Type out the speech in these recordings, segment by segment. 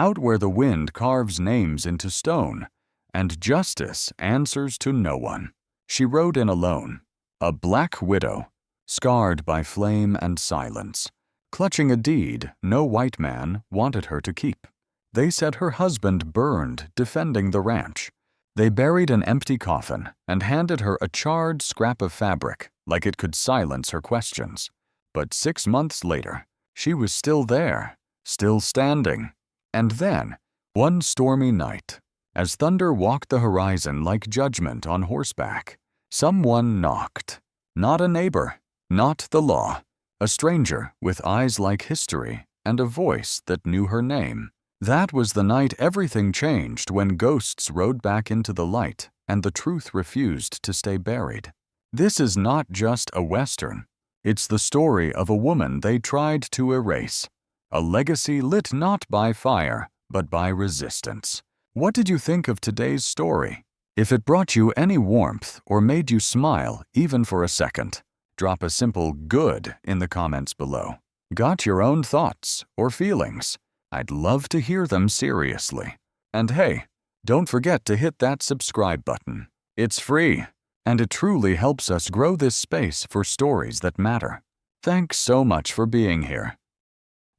out where the wind carves names into stone, and justice answers to no one. She rode in alone, a black widow, scarred by flame and silence, clutching a deed no white man wanted her to keep. They said her husband burned defending the ranch. They buried an empty coffin and handed her a charred scrap of fabric like it could silence her questions. But 6 months later, she was still there, still standing. And then, one stormy night, as thunder walked the horizon like judgment on horseback, someone knocked. Not a neighbor, not the law, a stranger with eyes like history and a voice that knew her name. That was the night everything changed, when ghosts rode back into the light and the truth refused to stay buried. This is not just a Western. It's the story of a woman they tried to erase, a legacy lit not by fire, but by resistance. What did you think of today's story? If it brought you any warmth or made you smile even for a second, drop a simple "good" in the comments below. Got your own thoughts or feelings? I'd love to hear them seriously. And hey, don't forget to hit that subscribe button. It's free, and it truly helps us grow this space for stories that matter. Thanks so much for being here.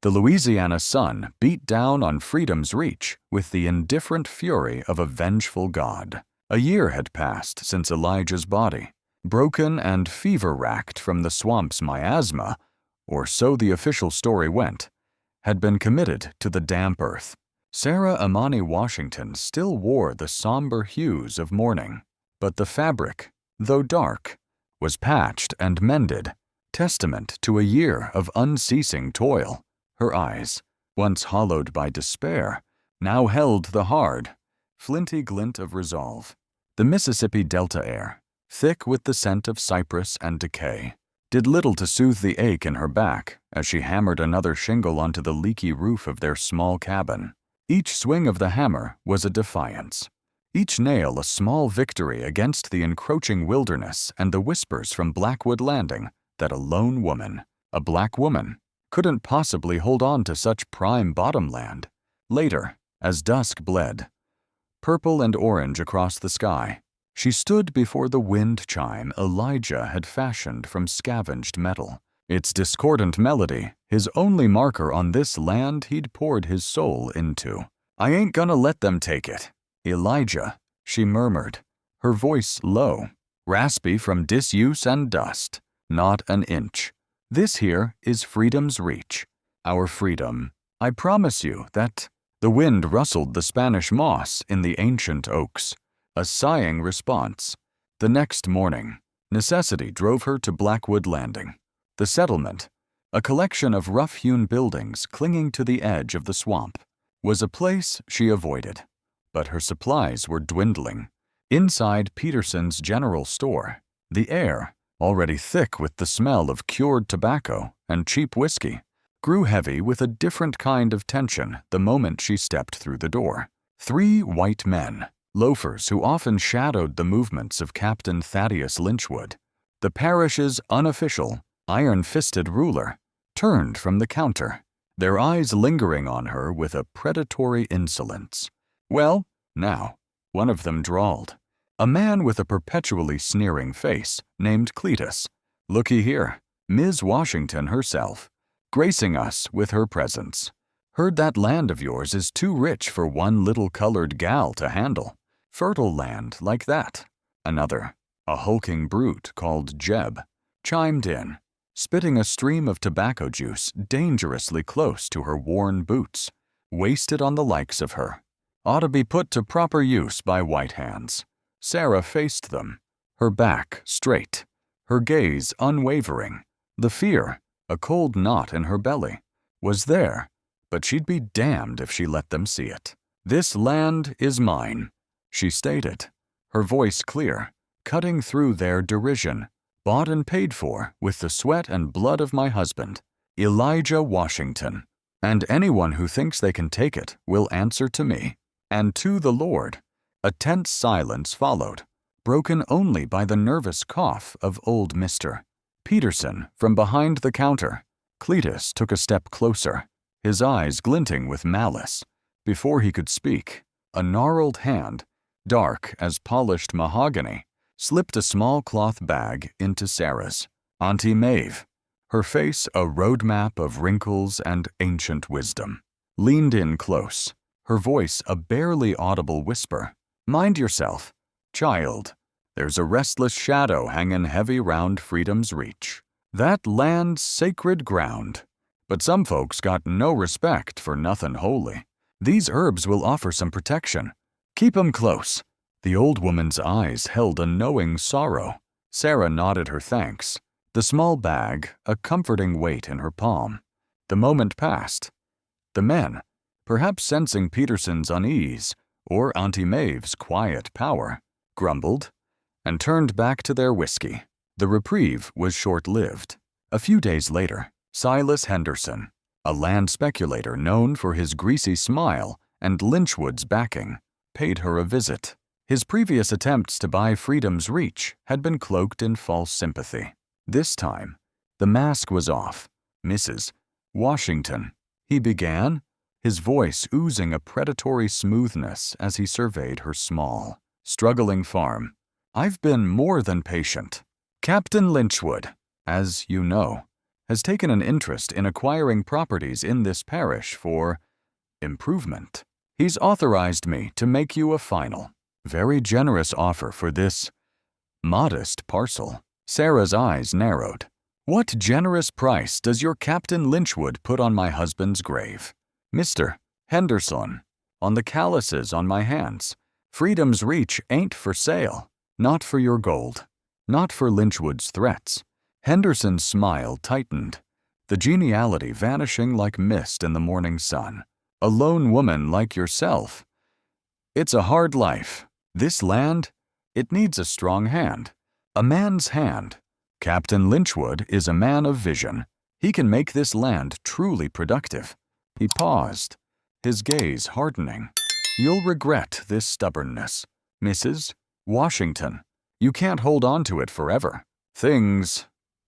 The Louisiana sun beat down on freedom's reach with the indifferent fury of a vengeful God. A year had passed since Elijah's body, broken and fever-racked from the swamp's miasma, or so the official story went, had been committed to the damp earth. Sarah Amani Washington still wore the somber hues of mourning, but the fabric, though dark, was patched and mended, testament to a year of unceasing toil. Her eyes, once hollowed by despair, now held the hard, flinty glint of resolve. The Mississippi Delta air, thick with the scent of cypress and decay, did little to soothe the ache in her back as she hammered another shingle onto the leaky roof of their small cabin. Each swing of the hammer was a defiance, each nail a small victory against the encroaching wilderness and the whispers from Blackwood Landing that a lone woman, a black woman, couldn't possibly hold on to such prime bottomland. Later, as dusk bled, purple and orange across the sky, she stood before the wind chime Elijah had fashioned from scavenged metal. Its discordant melody, his only marker on this land he'd poured his soul into. "I ain't gonna let them take it, Elijah," she murmured, her voice low, raspy from disuse and dust. "Not an inch. This here is freedom's reach, our freedom. I promise you that." The wind rustled the Spanish moss in the ancient oaks, a sighing response. The next morning, necessity drove her to Blackwood Landing. The settlement, a collection of rough-hewn buildings clinging to the edge of the swamp, was a place she avoided. But her supplies were dwindling. Inside Peterson's general store, the air, already thick with the smell of cured tobacco and cheap whiskey, grew heavy with a different kind of tension the moment she stepped through the door. 3 white men, loafers who often shadowed the movements of Captain Thaddeus Lynchwood, the parish's unofficial, iron-fisted ruler, turned from the counter, their eyes lingering on her with a predatory insolence. "Well, now," one of them drawled, a man with a perpetually sneering face named Cletus. "Looky here, Ms. Washington herself, gracing us with her presence. Heard that land of yours is too rich for one little colored gal to handle. Fertile land like that." Another, a hulking brute called Jeb, chimed in, spitting a stream of tobacco juice dangerously close to her worn boots. "Wasted on the likes of her. Ought to be put to proper use by white hands." Sarah faced them, her back straight, her gaze unwavering. The fear, a cold knot in her belly, was there, but she'd be damned if she let them see it. "This land is mine," she stated, her voice clear, cutting through their derision. "Bought and paid for with the sweat and blood of my husband, Elijah Washington. And anyone who thinks they can take it will answer to me, and to the Lord." A tense silence followed, broken only by the nervous cough of old Mr. Peterson from behind the counter. Cletus took a step closer, his eyes glinting with malice. Before he could speak, a gnarled hand, dark as polished mahogany, slipped a small cloth bag into Sarah's. Auntie Maeve, her face a roadmap of wrinkles and ancient wisdom, leaned in close, her voice a barely audible whisper. "Mind yourself, child. There's a restless shadow hangin' heavy round freedom's reach. That land's sacred ground. But some folks got no respect for nothin' holy. These herbs will offer some protection. Keep 'em close." The old woman's eyes held a knowing sorrow. Sarah nodded her thanks, the small bag a comforting weight in her palm. The moment passed. The men, perhaps sensing Peterson's unease or Auntie Maeve's quiet power, grumbled and turned back to their whiskey. The reprieve was short-lived. A few days later, Silas Henderson, a land speculator known for his greasy smile and Lynchwood's backing, paid her a visit. His previous attempts to buy freedom's reach had been cloaked in false sympathy. This time, the mask was off. "Mrs. Washington," he began, his voice oozing a predatory smoothness as he surveyed her small, struggling farm. "I've been more than patient. Captain Lynchwood, as you know, has taken an interest in acquiring properties in this parish for improvement. He's authorized me to make you a final, very generous offer for this modest parcel." Sarah's eyes narrowed. "What generous price does your Captain Lynchwood put on my husband's grave?" "Mr. Henderson, on the calluses on my hands, freedom's reach ain't for sale. Not for your gold. Not for Lynchwood's threats." Henderson's smile tightened, the geniality vanishing like mist in the morning sun. "A lone woman like yourself. It's a hard life. This land, it needs a strong hand. A man's hand. Captain Lynchwood is a man of vision. He can make this land truly productive." He paused, his gaze hardening. "You'll regret this stubbornness, Mrs. Washington. You can't hold on to it forever. Things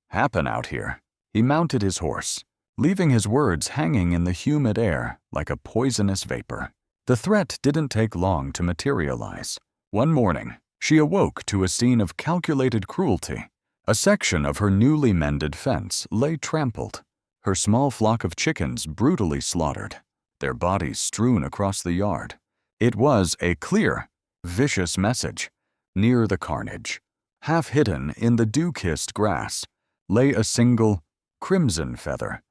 happen out here." He mounted his horse, leaving his words hanging in the humid air like a poisonous vapor. The threat didn't take long to materialize. One morning, she awoke to a scene of calculated cruelty. A section of her newly mended fence lay trampled, her small flock of chickens brutally slaughtered, their bodies strewn across the yard. It was a clear, vicious message. Near the carnage, half hidden in the dew-kissed grass, lay a single, crimson feather,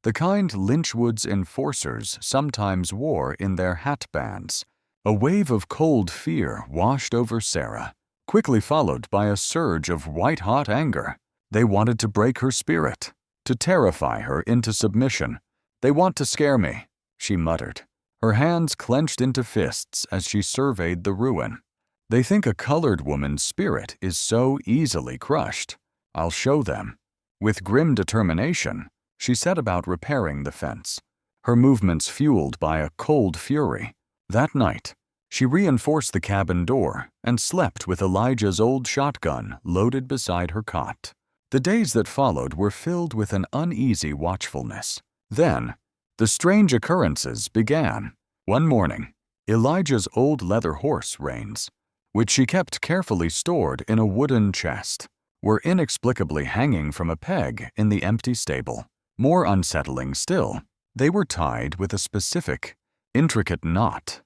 the kind Lynchwood's enforcers sometimes wore in their hat bands. A wave of cold fear washed over Sarah, quickly followed by a surge of white-hot anger. They wanted to break her spirit, to terrify her into submission. "They want to scare me," she muttered, her hands clenched into fists as she surveyed the ruin. "They think a colored woman's spirit is so easily crushed. I'll show them." With grim determination, she set about repairing the fence, her movements fueled by a cold fury. That night, she reinforced the cabin door and slept with Elijah's old shotgun loaded beside her cot. The days that followed were filled with an uneasy watchfulness. Then, the strange occurrences began. One morning, Elijah's old leather horse reins, which she kept carefully stored in a wooden chest, were inexplicably hanging from a peg in the empty stable. More unsettling still, they were tied with a specific, intricate knot.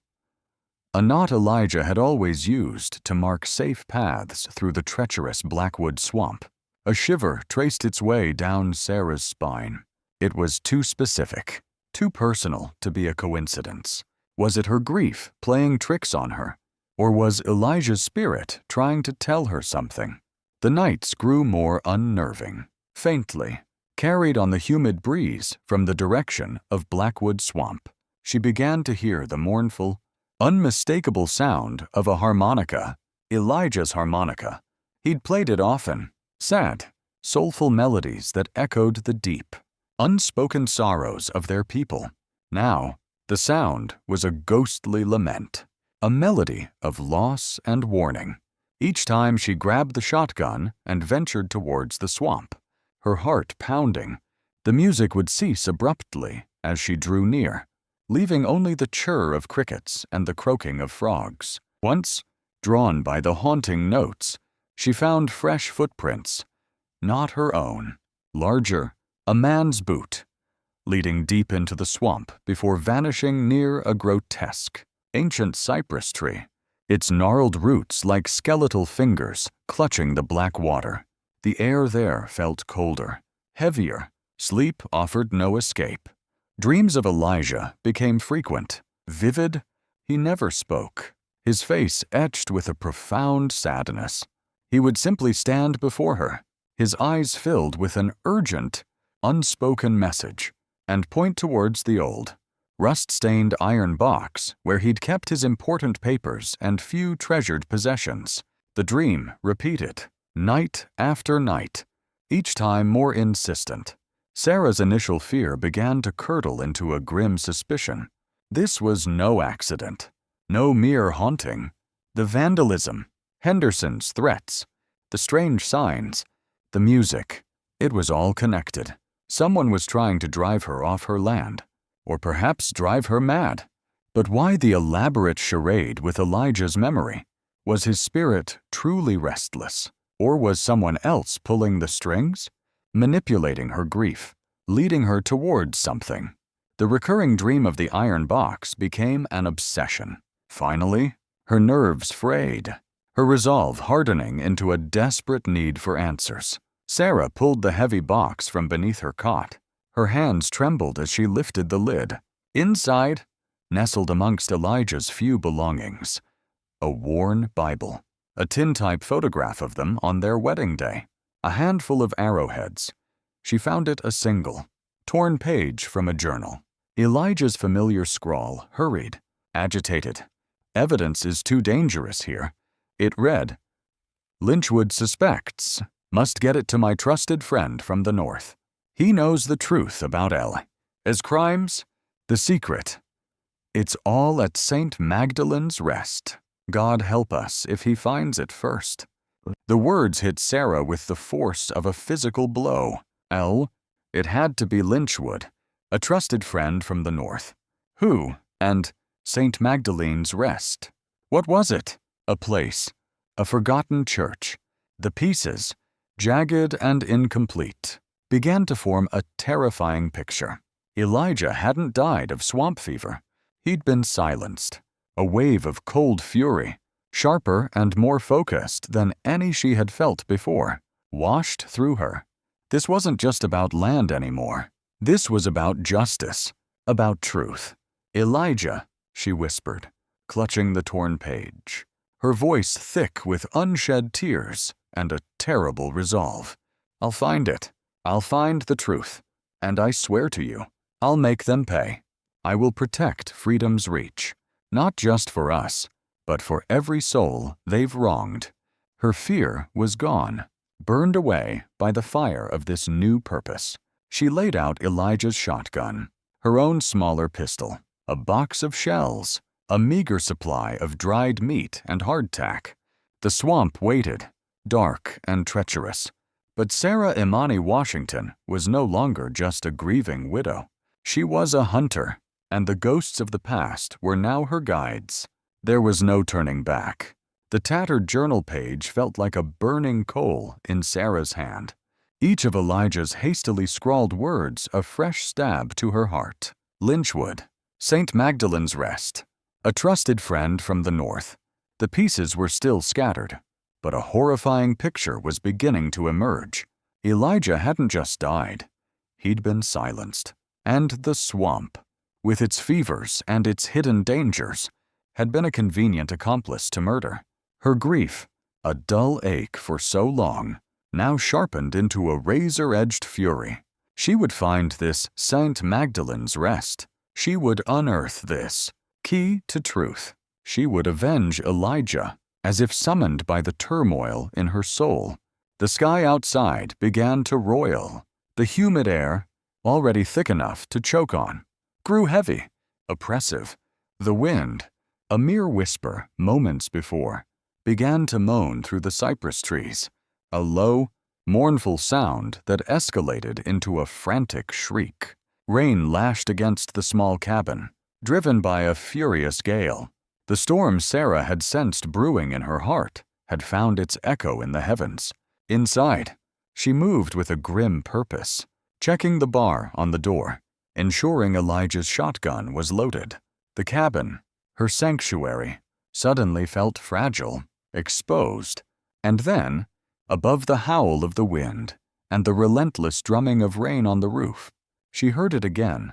A knot Elijah had always used to mark safe paths through the treacherous Blackwood swamp. A shiver traced its way down Sarah's spine. It was too specific, too personal to be a coincidence. Was it her grief playing tricks on her? Or was Elijah's spirit trying to tell her something? The nights grew more unnerving, faintly, carried on the humid breeze from the direction of Blackwood Swamp. She began to hear the mournful, unmistakable sound of a harmonica, Elijah's harmonica. He'd played it often, sad, soulful melodies that echoed the deep, unspoken sorrows of their people. Now, the sound was a ghostly lament, a melody of loss and warning. Each time she grabbed the shotgun and ventured towards the swamp, her heart pounding, the music would cease abruptly as she drew near. leaving only the chirr of crickets and the croaking of frogs. Once, drawn by the haunting notes, she found fresh footprints, not her own, larger, a man's boot, leading deep into the swamp before vanishing near a grotesque, ancient cypress tree, its gnarled roots like skeletal fingers clutching the black water. The air there felt colder, heavier. Sleep offered no escape. Dreams of Elijah became frequent, vivid. He never spoke, his face etched with a profound sadness. He would simply stand before her, his eyes filled with an urgent, unspoken message, and point towards the old, rust-stained iron box where he'd kept his important papers and few treasured possessions. The dream repeated, night after night, each time more insistent. Sarah's initial fear began to curdle into a grim suspicion. This was no accident, no mere haunting. The vandalism, Henderson's threats, the strange signs, the music, it was all connected. Someone was trying to drive her off her land, or perhaps drive her mad. But why the elaborate charade with Elijah's memory? Was his spirit truly restless, or was someone else pulling the strings, manipulating her grief, leading her towards something? The recurring dream of the iron box became an obsession. Finally, her nerves frayed, her resolve hardening into a desperate need for answers. Sarah pulled the heavy box from beneath her cot. Her hands trembled as she lifted the lid. Inside, nestled amongst Elijah's few belongings, a worn Bible, a tintype photograph of them on their wedding day, a handful of arrowheads. She found it a single, torn page from a journal. Elijah's familiar scrawl, hurried, agitated. Evidence is too dangerous here. It read, "Lynchwood suspects. Must get it to my trusted friend from the north. He knows the truth about As crimes, the secret. It's all at St. Magdalen's Rest. God help us if he finds it first." The words hit Sarah with the force of a physical blow. It had to be Lynchwood, a trusted friend from the north. Who? And St. Magdalene's Rest. What was it? A place, a forgotten church. The pieces, jagged and incomplete, began to form a terrifying picture. Elijah hadn't died of swamp fever. He'd been silenced. A wave of cold fury, sharper and more focused than any she had felt before, washed through her. This wasn't just about land anymore. This was about justice, about truth. "Elijah," she whispered, clutching the torn page, her voice thick with unshed tears and a terrible resolve. "I'll find it. I'll find the truth. And I swear to you, I'll make them pay. I will protect freedom's reach, not just for us, but for every soul they've wronged." Her fear was gone, burned away by the fire of this new purpose. She laid out Elijah's shotgun, her own smaller pistol, a box of shells, a meager supply of dried meat and hardtack. The swamp waited, dark and treacherous. But Sarah Imani Washington was no longer just a grieving widow. She was a hunter, and the ghosts of the past were now her guides. There was no turning back. The tattered journal page felt like a burning coal in Sarah's hand, each of Elijah's hastily scrawled words a fresh stab to her heart. Lynchwood, St. Magdalen's Rest, a trusted friend from the north. The pieces were still scattered, but a horrifying picture was beginning to emerge. Elijah hadn't just died. He'd been silenced. And the swamp, with its fevers and its hidden dangers, had been a convenient accomplice to murder. Her grief, a dull ache for so long, now sharpened into a razor-edged fury. She would find this St. Magdalen's Rest. She would unearth this key to truth. She would avenge Elijah, as if summoned by the turmoil in her soul. The sky outside began to roil. The humid air, already thick enough to choke on, grew heavy, oppressive. The wind, a mere whisper moments before, began to moan through the cypress trees, a low, mournful sound that escalated into a frantic shriek. Rain lashed against the small cabin, driven by a furious gale. The storm Sarah had sensed brewing in her heart had found its echo in the heavens. Inside, she moved with a grim purpose, checking the bar on the door, ensuring Elijah's shotgun was loaded. The cabin, her sanctuary, suddenly felt fragile, exposed, and then, above the howl of the wind and the relentless drumming of rain on the roof, she heard it again,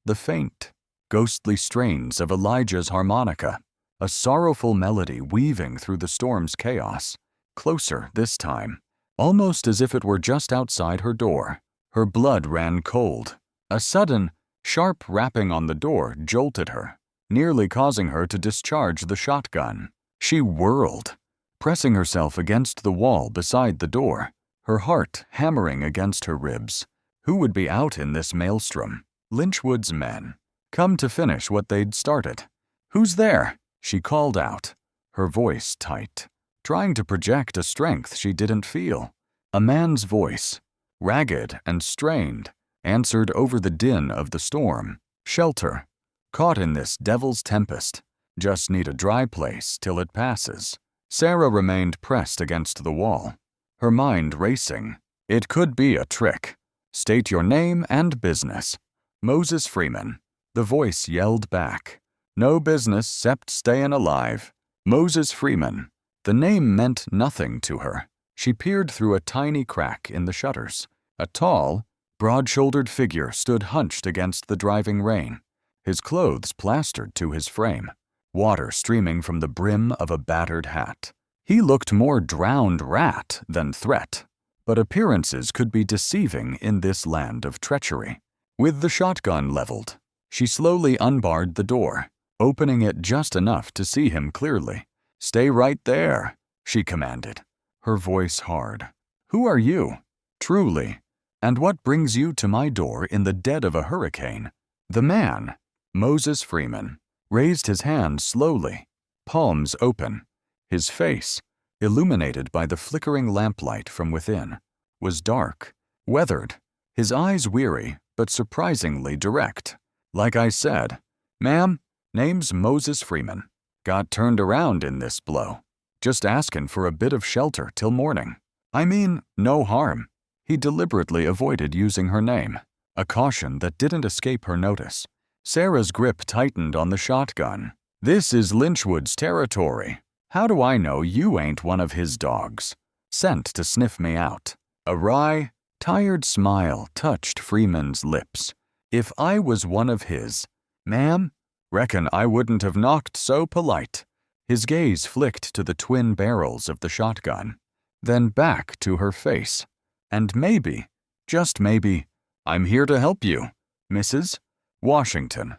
the faint, ghostly strains of Elijah's harmonica, a sorrowful melody weaving through the storm's chaos, closer this time, almost as if it were just outside her door. Her blood ran cold. A sudden, sharp rapping on the door jolted her, nearly causing her to discharge the shotgun. She whirled, pressing herself against the wall beside the door, her heart hammering against her ribs. Who would be out in this maelstrom? Lynchwood's men, come to finish what they'd started. "Who's there?" she called out, her voice tight, trying to project a strength she didn't feel. A man's voice, ragged and strained, answered over the din of the storm. "Shelter. Caught in this devil's tempest. Just need a dry place till it passes." Sarah remained pressed against the wall, her mind racing. It could be a trick. "State your name and business." "Moses Freeman," the voice yelled back. "No business 'cept stayin' alive." Moses Freeman. The name meant nothing to her. She peered through a tiny crack in the shutters. A tall, broad-shouldered figure stood hunched against the driving rain, his clothes plastered to his frame, water streaming from the brim of a battered hat. He looked more drowned rat than threat, but appearances could be deceiving in this land of treachery. With the shotgun leveled, she slowly unbarred the door, opening it just enough to see him clearly. "Stay right there," she commanded, her voice hard. "Who are you, truly, and what brings you to my door in the dead of a hurricane?" The man, Moses Freeman, raised his hand slowly, palms open. His face, illuminated by the flickering lamplight from within, was dark, weathered, his eyes weary but surprisingly direct. "Like I said, ma'am, name's Moses Freeman. Got turned around in this blow. Just askin' for a bit of shelter till morning. I mean, no harm." He deliberately avoided using her name, a caution that didn't escape her notice. Sarah's grip tightened on the shotgun. "This is Lynchwood's territory. How do I know you ain't one of his dogs? Sent to sniff me out." A wry, tired smile touched Freeman's lips. "If I was one of his, ma'am, reckon I wouldn't have knocked so polite." His gaze flicked to the twin barrels of the shotgun, then back to her face. "And maybe, just maybe, I'm here to help you, Mrs. Washington,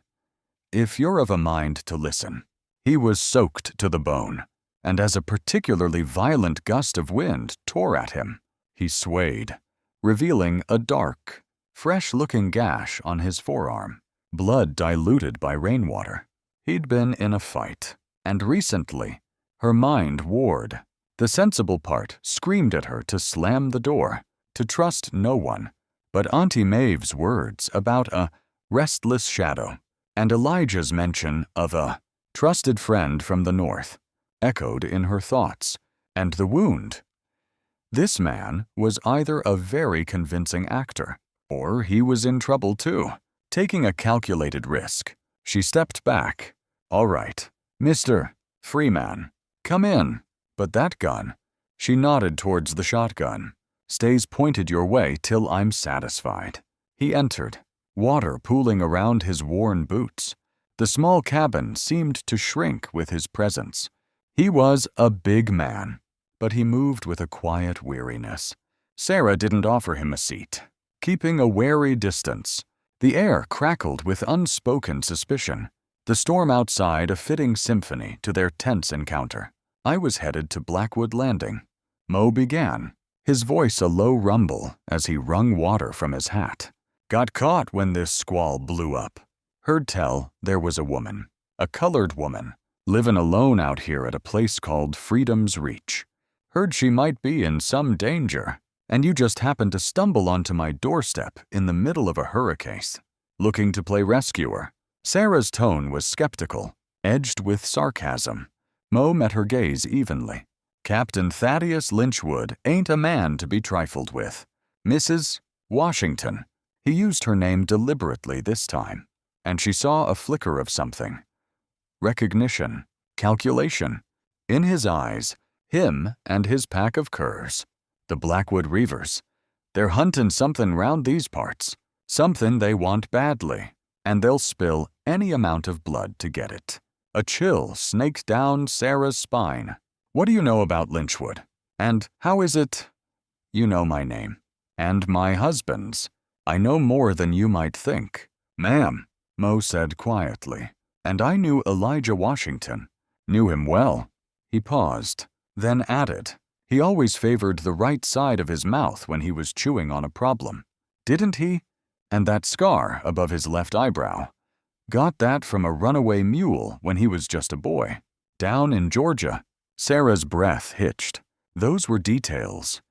if you're of a mind to listen." He was soaked to the bone, and as a particularly violent gust of wind tore at him, he swayed, revealing a dark, fresh-looking gash on his forearm, blood diluted by rainwater. He'd been in a fight, and recently, her mind warred. The sensible part screamed at her to slam the door, to trust no one, but Auntie Maeve's words about a restless shadow and Elijah's mention of a trusted friend from the north echoed in her thoughts, and the wound. This man was either a very convincing actor, or he was in trouble too. Taking a calculated risk, she stepped back. "All right, Mr. Freeman, come in. But that gun," she nodded towards the shotgun, "stays pointed your way till I'm satisfied." He entered, water pooling around his worn boots. The small cabin seemed to shrink with his presence. He was a big man, but he moved with a quiet weariness. Sarah didn't offer him a seat, keeping a wary distance. The air crackled with unspoken suspicion, the storm outside a fitting symphony to their tense encounter. "I was headed to Blackwood Landing," Mo began, his voice a low rumble as he wrung water from his hat. "Got caught when this squall blew up. Heard tell there was a woman, a colored woman, livin' alone out here at a place called Freedom's Reach. Heard she might be in some danger, and you just happened to stumble onto my doorstep in the middle of a hurricane. Looking to play rescuer. Sarah's tone was skeptical, edged with sarcasm. Mo met her gaze evenly. Captain Thaddeus Lynchwood ain't a man to be trifled with. Mrs. Washington. He used her name deliberately this time, and she saw a flicker of something. Recognition, calculation. In his eyes, him and his pack of curs, the Blackwood Reivers. They're hunting something round these parts, something they want badly, and they'll spill any amount of blood to get it. A chill snaked down Sarah's spine. What do you know about Lynchwood? And how is it? You know my name. And my husband's. I know more than you might think. Ma'am, Mo said quietly. And I knew Elijah Washington. Knew him well. He paused, then added. He always favored the right side of his mouth when he was chewing on a problem. Didn't he? And that scar above his left eyebrow. Got that from a runaway mule when he was just a boy. Down in Georgia. Sarah's breath hitched. Those were details.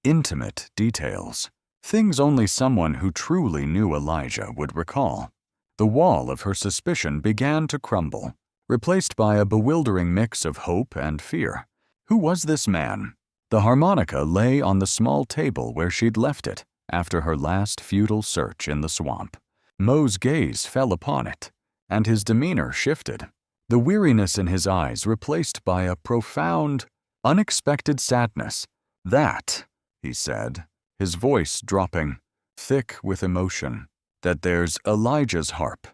Intimate details. Things only someone who truly knew Elijah would recall. The wall of her suspicion began to crumble, replaced by a bewildering mix of hope and fear. Who was this man? The harmonica lay on the small table where she'd left it after her last futile search in the swamp. Mo's gaze fell upon it, and his demeanor shifted. The weariness in his eyes replaced by a profound, unexpected sadness. That, he said, his voice dropping, thick with emotion, that there's Elijah's harp,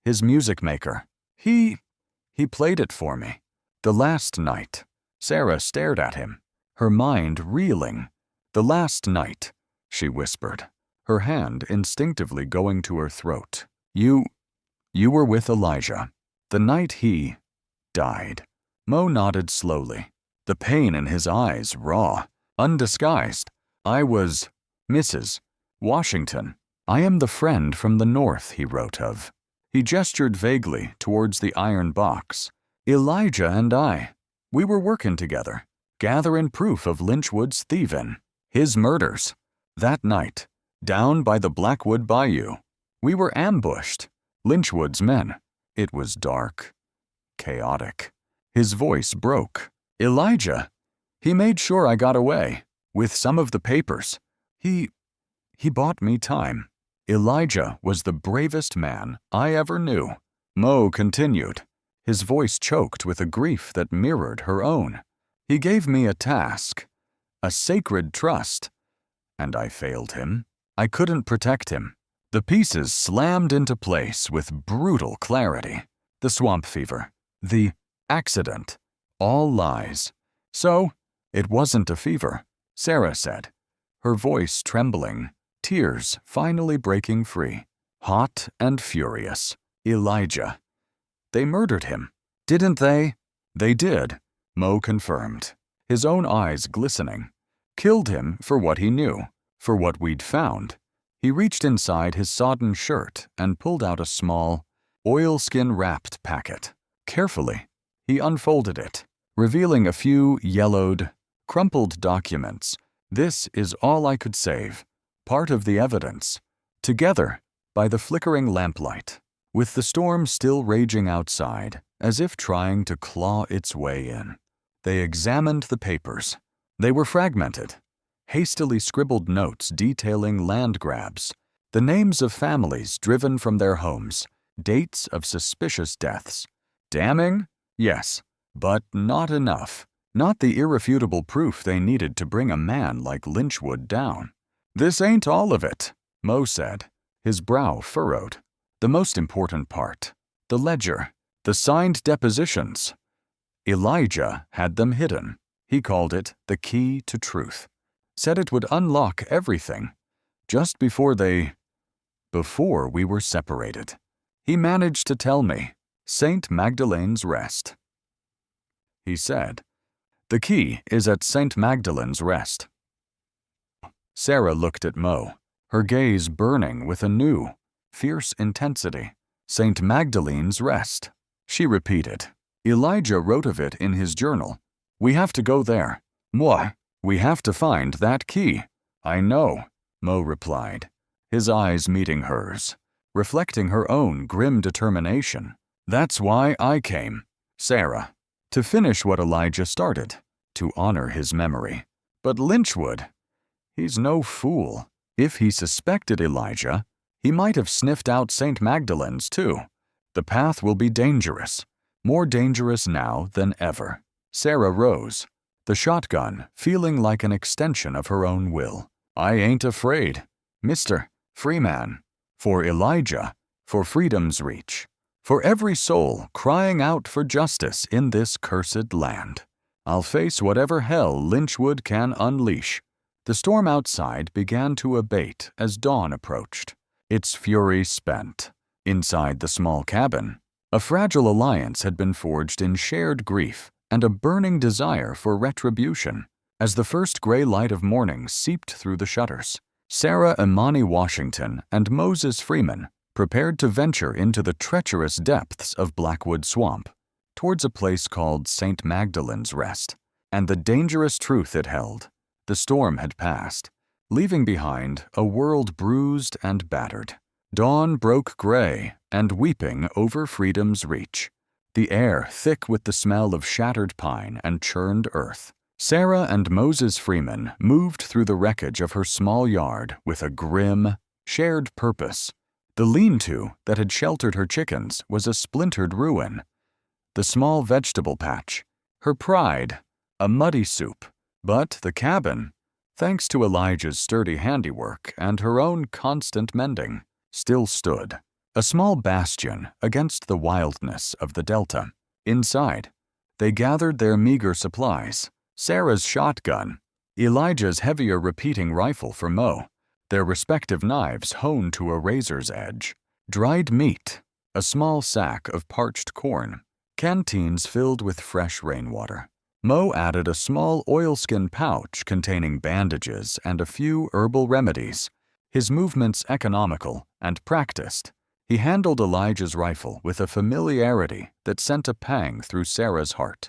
his music maker. He played it for me. The last night. Sarah stared at him, her mind reeling. The last night, she whispered, her hand instinctively going to her throat. You were with Elijah. The night he died. Mo nodded slowly, the pain in his eyes raw, undisguised. I was Mrs. Washington. I am the friend from the north he wrote of. He gestured vaguely towards the iron box. Elijah and I, we were working together, gathering proof of Lynchwood's thieving, his murders. That night, down by the Blackwood Bayou, we were ambushed. Lynchwood's men. It was dark, chaotic. His voice broke. Elijah, he made sure I got away, with some of the papers. He bought me time. Elijah was the bravest man I ever knew. Mo continued, his voice choked with a grief that mirrored her own. He gave me a task, a sacred trust, and I failed him. I couldn't protect him. The pieces slammed into place with brutal clarity. The swamp fever, the accident, all lies. So, it wasn't a fever, Sarah said, her voice trembling, tears finally breaking free. Hot and furious. Elijah. They murdered him, didn't they? They did, Mo confirmed, his own eyes glistening. Killed him for what he knew, for what we'd found. He reached inside his sodden shirt and pulled out a small, oilskin-wrapped packet. Carefully, he unfolded it, revealing a few yellowed, crumpled documents. This is all I could save, part of the evidence. Together, by the flickering lamplight, with the storm still raging outside, as if trying to claw its way in. They examined the papers. They were fragmented. Hastily scribbled notes detailing land grabs, the names of families driven from their homes, dates of suspicious deaths. Damning? Yes, but not enough. Not the irrefutable proof they needed to bring a man like Lynchwood down. This ain't all of it, Mo said, his brow furrowed. The most important part, the ledger, the signed depositions. Elijah had them hidden. He called it the key to truth. Said it would unlock everything. Just before we were separated. He managed to tell me, St. Magdalene's Rest. He said, the key is at St. Magdalene's Rest. Sarah looked at Mo, her gaze burning with a new, fierce intensity. St. Magdalene's Rest, she repeated. Elijah wrote of it in his journal. We have to go there. Moi. We have to find that key. I know, Mo replied, his eyes meeting hers. reflecting her own grim determination. "That's why I came, Sarah, to finish what Elijah started, to honor his memory. But Lynchwood, he's no fool. If he suspected Elijah, he might have sniffed out St. Magdalen's too. The path will be dangerous, more dangerous now than ever." Sarah rose, the shotgun feeling like an extension of her own will. "I ain't afraid, Mr. Freeman. For Elijah, for freedom's reach, for every soul crying out for justice in this cursed land, I'll face whatever hell Lynchwood can unleash." The storm outside began to abate as dawn approached, its fury spent. Inside the small cabin, a fragile alliance had been forged in shared grief and a burning desire for retribution. As the first gray light of morning seeped through the shutters, Sarah Imani Washington and Moses Freeman prepared to venture into the treacherous depths of Blackwood Swamp, towards a place called St. Magdalen's Rest. And the dangerous truth it held: the storm had passed, leaving behind a world bruised and battered. Dawn broke gray and weeping over freedom's reach, the air thick with the smell of shattered pine and churned earth. Sarah and Moses Freeman moved through the wreckage of her small yard with a grim, shared purpose. The lean-to that had sheltered her chickens was a splintered ruin. The small vegetable patch, her pride, a muddy soup. But the cabin, thanks to Elijah's sturdy handiwork and her own constant mending, still stood, a small bastion against the wildness of the Delta. Inside, they gathered their meager supplies: Sarah's shotgun, Elijah's heavier repeating rifle for Mo, their respective knives honed to a razor's edge, dried meat, a small sack of parched corn, canteens filled with fresh rainwater. Mo added a small oilskin pouch containing bandages and a few herbal remedies, his movements economical and practiced. He handled Elijah's rifle with a familiarity that sent a pang through Sarah's heart,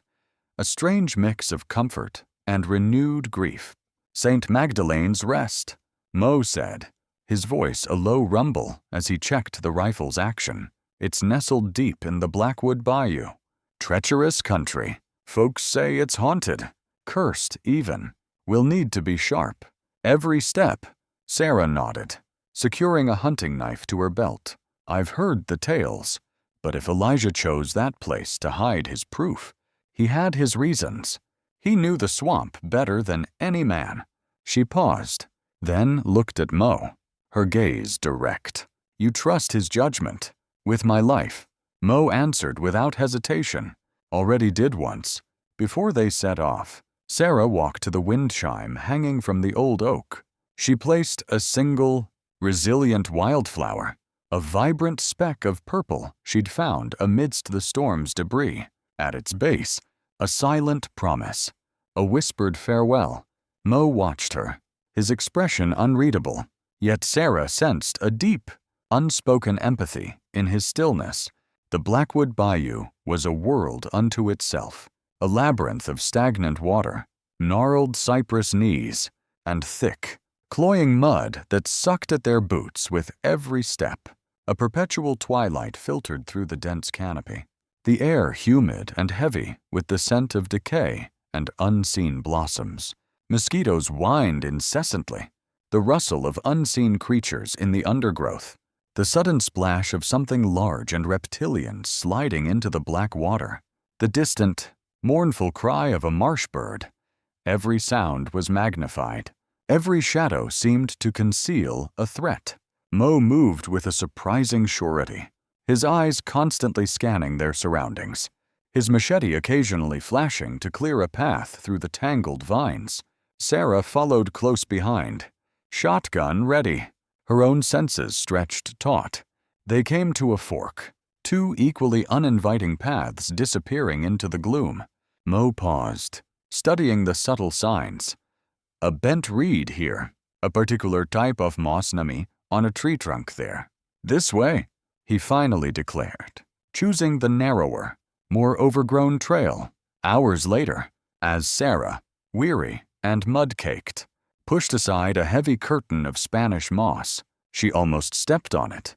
a strange mix of comfort and renewed grief. "St. Magdalen's Rest," Mo said, his voice a low rumble as he checked the rifle's action. "It's nestled deep in the Blackwood Bayou. Treacherous country. Folks say it's haunted, cursed even. We'll need to be sharp. Every step." Sarah nodded, securing a hunting knife to her belt. "I've heard the tales, but if Elijah chose that place to hide his proof, he had his reasons. He knew the swamp better than any man." She paused, then looked at Mo, her gaze direct. "You trust his judgment?" "With my life," Mo answered without hesitation. "Already did once." Before they set off, Sarah walked to the wind chime hanging from the old oak. She placed a single, resilient wildflower, a vibrant speck of purple she'd found amidst the storm's debris. At its base, a silent promise, a whispered farewell. Mo watched her, his expression unreadable, yet Sarah sensed a deep, unspoken empathy in his stillness. The Blackwood Bayou was a world unto itself, a labyrinth of stagnant water, gnarled cypress knees, and thick, cloying mud that sucked at their boots with every step. A perpetual twilight filtered through the dense canopy, the air humid and heavy with the scent of decay and unseen blossoms. Mosquitoes whined incessantly, the rustle of unseen creatures in the undergrowth, the sudden splash of something large and reptilian sliding into the black water, the distant, mournful cry of a marsh bird. Every sound was magnified. Every shadow seemed to conceal a threat. Mo moved with a surprising surety, his eyes constantly scanning their surroundings, his machete occasionally flashing to clear a path through the tangled vines. Sarah followed close behind, shotgun ready, her own senses stretched taut. They came to a fork, two equally uninviting paths disappearing into the gloom. Mo paused, studying the subtle signs. A bent reed here, a particular type of moss nami on a tree trunk there. "This way," he finally declared, choosing the narrower, more overgrown trail. Hours later, as Sarah, weary and mud-caked, pushed aside a heavy curtain of Spanish moss, she almost stepped on it.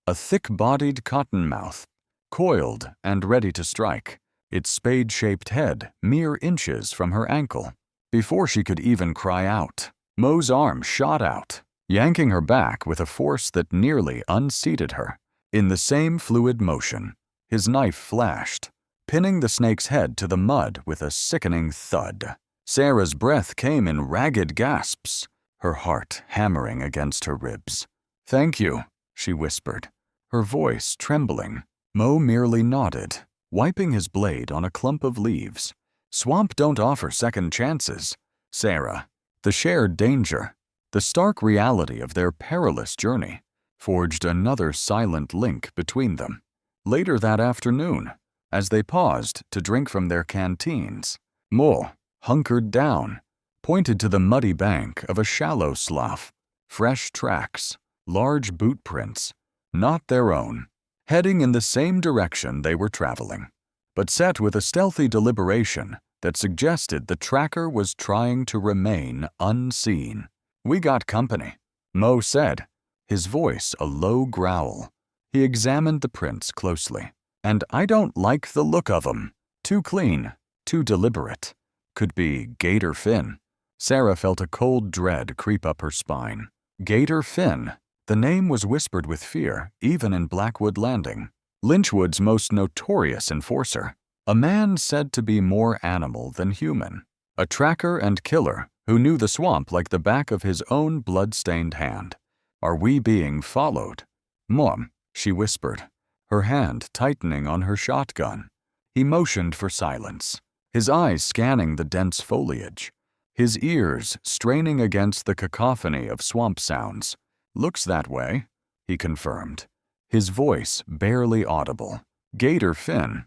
a thick-bodied cottonmouth, coiled and ready to strike, its spade-shaped head mere inches from her ankle. Before she could even cry out, Mo's arm shot out, yanking her back with a force that nearly unseated her. In the same fluid motion, his knife flashed, pinning the snake's head to the mud with a sickening thud. Sarah's breath came in ragged gasps, her heart hammering against her ribs. "Thank you," she whispered, her voice trembling. Mo merely nodded, wiping his blade on a clump of leaves. Swamp don't offer second chances. Sarah, the shared danger, the stark reality of their perilous journey, forged another silent link between them. Later that afternoon, as they paused to drink from their canteens, Mo, hunkered down, pointed to the muddy bank of a shallow slough. Fresh tracks, large boot prints, not their own, heading in the same direction they were traveling, but set with a stealthy deliberation that suggested the tracker was trying to remain unseen. "We got company," Mo said, his voice a low growl. He examined the prints closely. "And I don't like the look of 'em. Too clean, too deliberate. Could be Gator Fin." Sarah felt a cold dread creep up her spine. Gator Fin. The name was whispered with fear, even in Blackwood Landing. Lynchwood's most notorious enforcer. A man said to be more animal than human. A tracker and killer who knew the swamp like the back of his own blood-stained hand. "Are we being followed?" "Mom," she whispered, her hand tightening on her shotgun. He motioned for silence, his eyes scanning the dense foliage, his ears straining against the cacophony of swamp sounds. "Looks that way," he confirmed, his voice barely audible. "Gator Fin.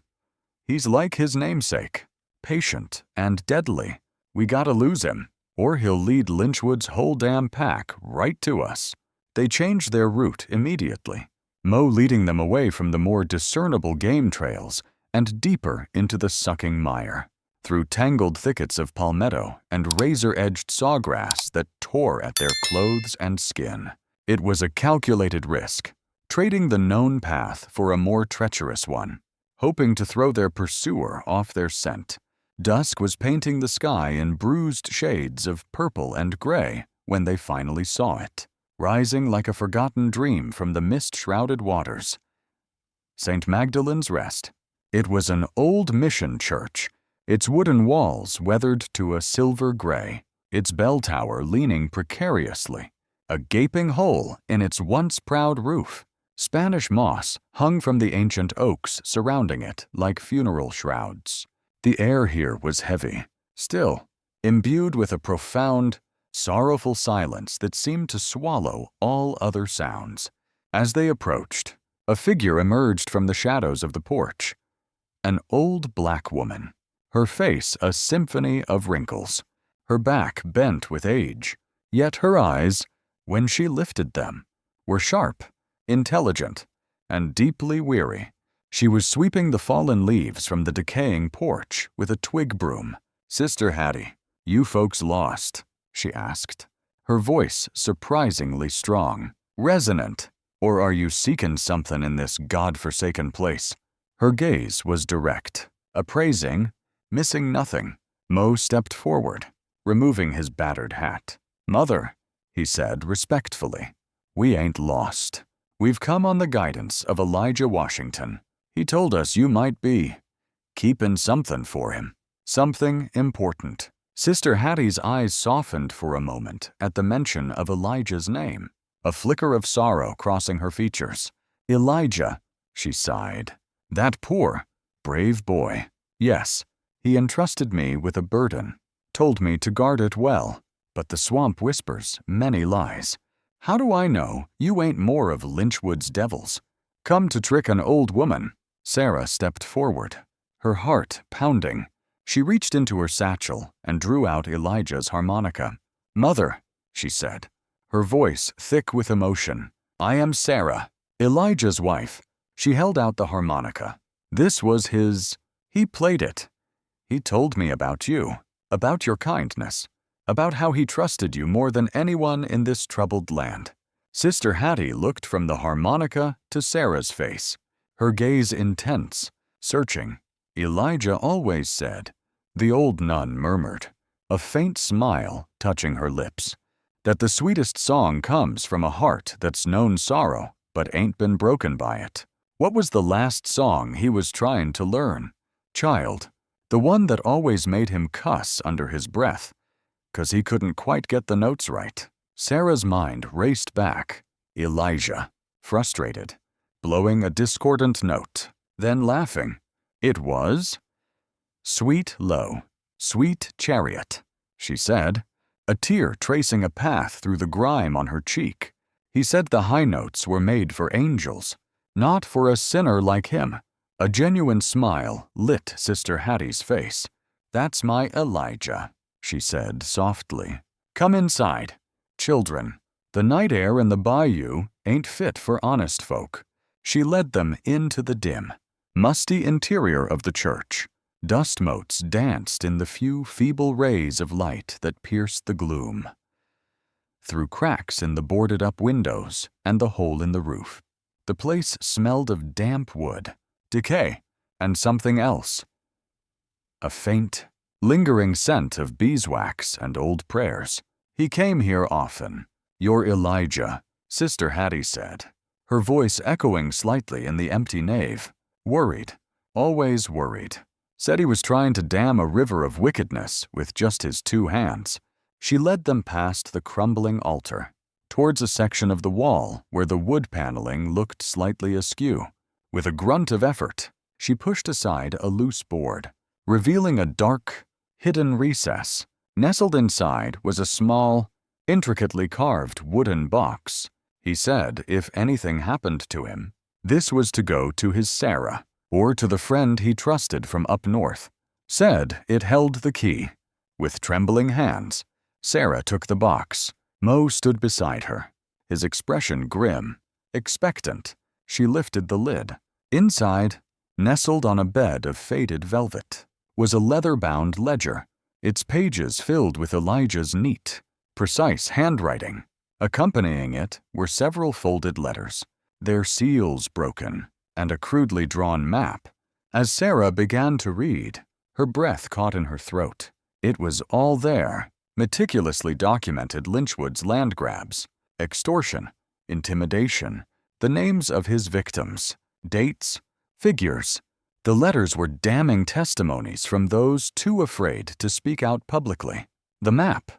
He's like his namesake, patient and deadly. We gotta lose him, or he'll lead Lynchwood's whole damn pack right to us." They changed their route immediately, Mo leading them away from the more discernible game trails and deeper into the sucking mire, through tangled thickets of palmetto and razor-edged sawgrass that tore at their clothes and skin. It was a calculated risk, trading the known path for a more treacherous one, hoping to throw their pursuer off their scent. Dusk was painting the sky in bruised shades of purple and gray when they finally saw it, rising like a forgotten dream from the mist-shrouded waters. St. Magdalen's Rest. It was an old mission church, its wooden walls weathered to a silver gray, its bell tower leaning precariously, a gaping hole in its once proud roof. Spanish moss hung from the ancient oaks surrounding it like funeral shrouds. The air here was heavy, still, imbued with a profound, sorrowful silence that seemed to swallow all other sounds. As they approached, a figure emerged from the shadows of the porch. An old black woman, her face a symphony of wrinkles, her back bent with age, yet her eyes, when she lifted them, were sharp, intelligent, and deeply weary. She was sweeping the fallen leaves from the decaying porch with a twig broom. "Sister Hattie, you folks lost?" she asked, her voice surprisingly strong. "Resonant, or are you seeking something in this god-forsaken place?" Her gaze was direct, appraising, missing nothing. Mo stepped forward, removing his battered hat. "Mother," he said respectfully, "we ain't lost. We've come on the guidance of Elijah Washington. He told us you might be keeping something for him, something important." Sister Hattie's eyes softened for a moment at the mention of Elijah's name, a flicker of sorrow crossing her features. "Elijah," she sighed. "That poor, brave boy. Yes, he entrusted me with a burden, told me to guard it well, but the swamp whispers many lies. How do I know you ain't more of Lynchwood's devils? Come to trick an old woman." Sarah stepped forward, her heart pounding. She reached into her satchel and drew out Elijah's harmonica. "Mother," she said, her voice thick with emotion, "I am Sarah, Elijah's wife." She held out the harmonica. "This was his. He played it. He told me about you, about your kindness, about how he trusted you more than anyone in this troubled land. Sister Hattie looked from the harmonica to Sarah's face, her gaze intense, searching. Elijah always said, the old nun murmured, a faint smile touching her lips, that the sweetest song comes from a heart that's known sorrow but ain't been broken by it. What was the last song he was trying to learn? Child, the one that always made him cuss under his breath, 'cause he couldn't quite get the notes right. Sarah's mind raced back. Elijah, frustrated, blowing a discordant note, then laughing. It was Sweet Low, Sweet Chariot, she said, a tear tracing a path through the grime on her cheek. He said the high notes were made for angels, not for a sinner like him. A genuine smile lit Sister Hattie's face. That's my Elijah, she said softly. Come inside. Children, the night air in the bayou ain't fit for honest folk. She led them into the dim, musty interior of the church. Dust motes danced in the few feeble rays of light that pierced the gloom. Through cracks in the boarded-up windows and the hole in the roof, the place smelled of damp wood, decay, and something else. A faint, lingering scent of beeswax and old prayers. He came here often. Your Elijah, Sister Hattie said, her voice echoing slightly in the empty nave. Worried, always worried. Said he was trying to dam a river of wickedness with just his 2 hands. She led them past the crumbling altar, towards a section of the wall where the wood paneling looked slightly askew. With a grunt of effort, she pushed aside a loose board, revealing a dark, hidden recess. Nestled inside was a small, intricately carved wooden box. He said if anything happened to him, this was to go to his Sarah, or to the friend he trusted from up north. Said it held the key. With trembling hands, Sarah took the box. Mo stood beside her, his expression grim, expectant. She lifted the lid. Inside, nestled on a bed of faded velvet, was a leather-bound ledger, its pages filled with Elijah's neat, precise handwriting. Accompanying it were several folded letters, their seals broken, and a crudely drawn map. As Sarah began to read, her breath caught in her throat. It was all there, meticulously documented Lynchwood's land grabs, extortion, intimidation, the names of his victims, dates, figures. The letters were damning testimonies from those too afraid to speak out publicly. The map.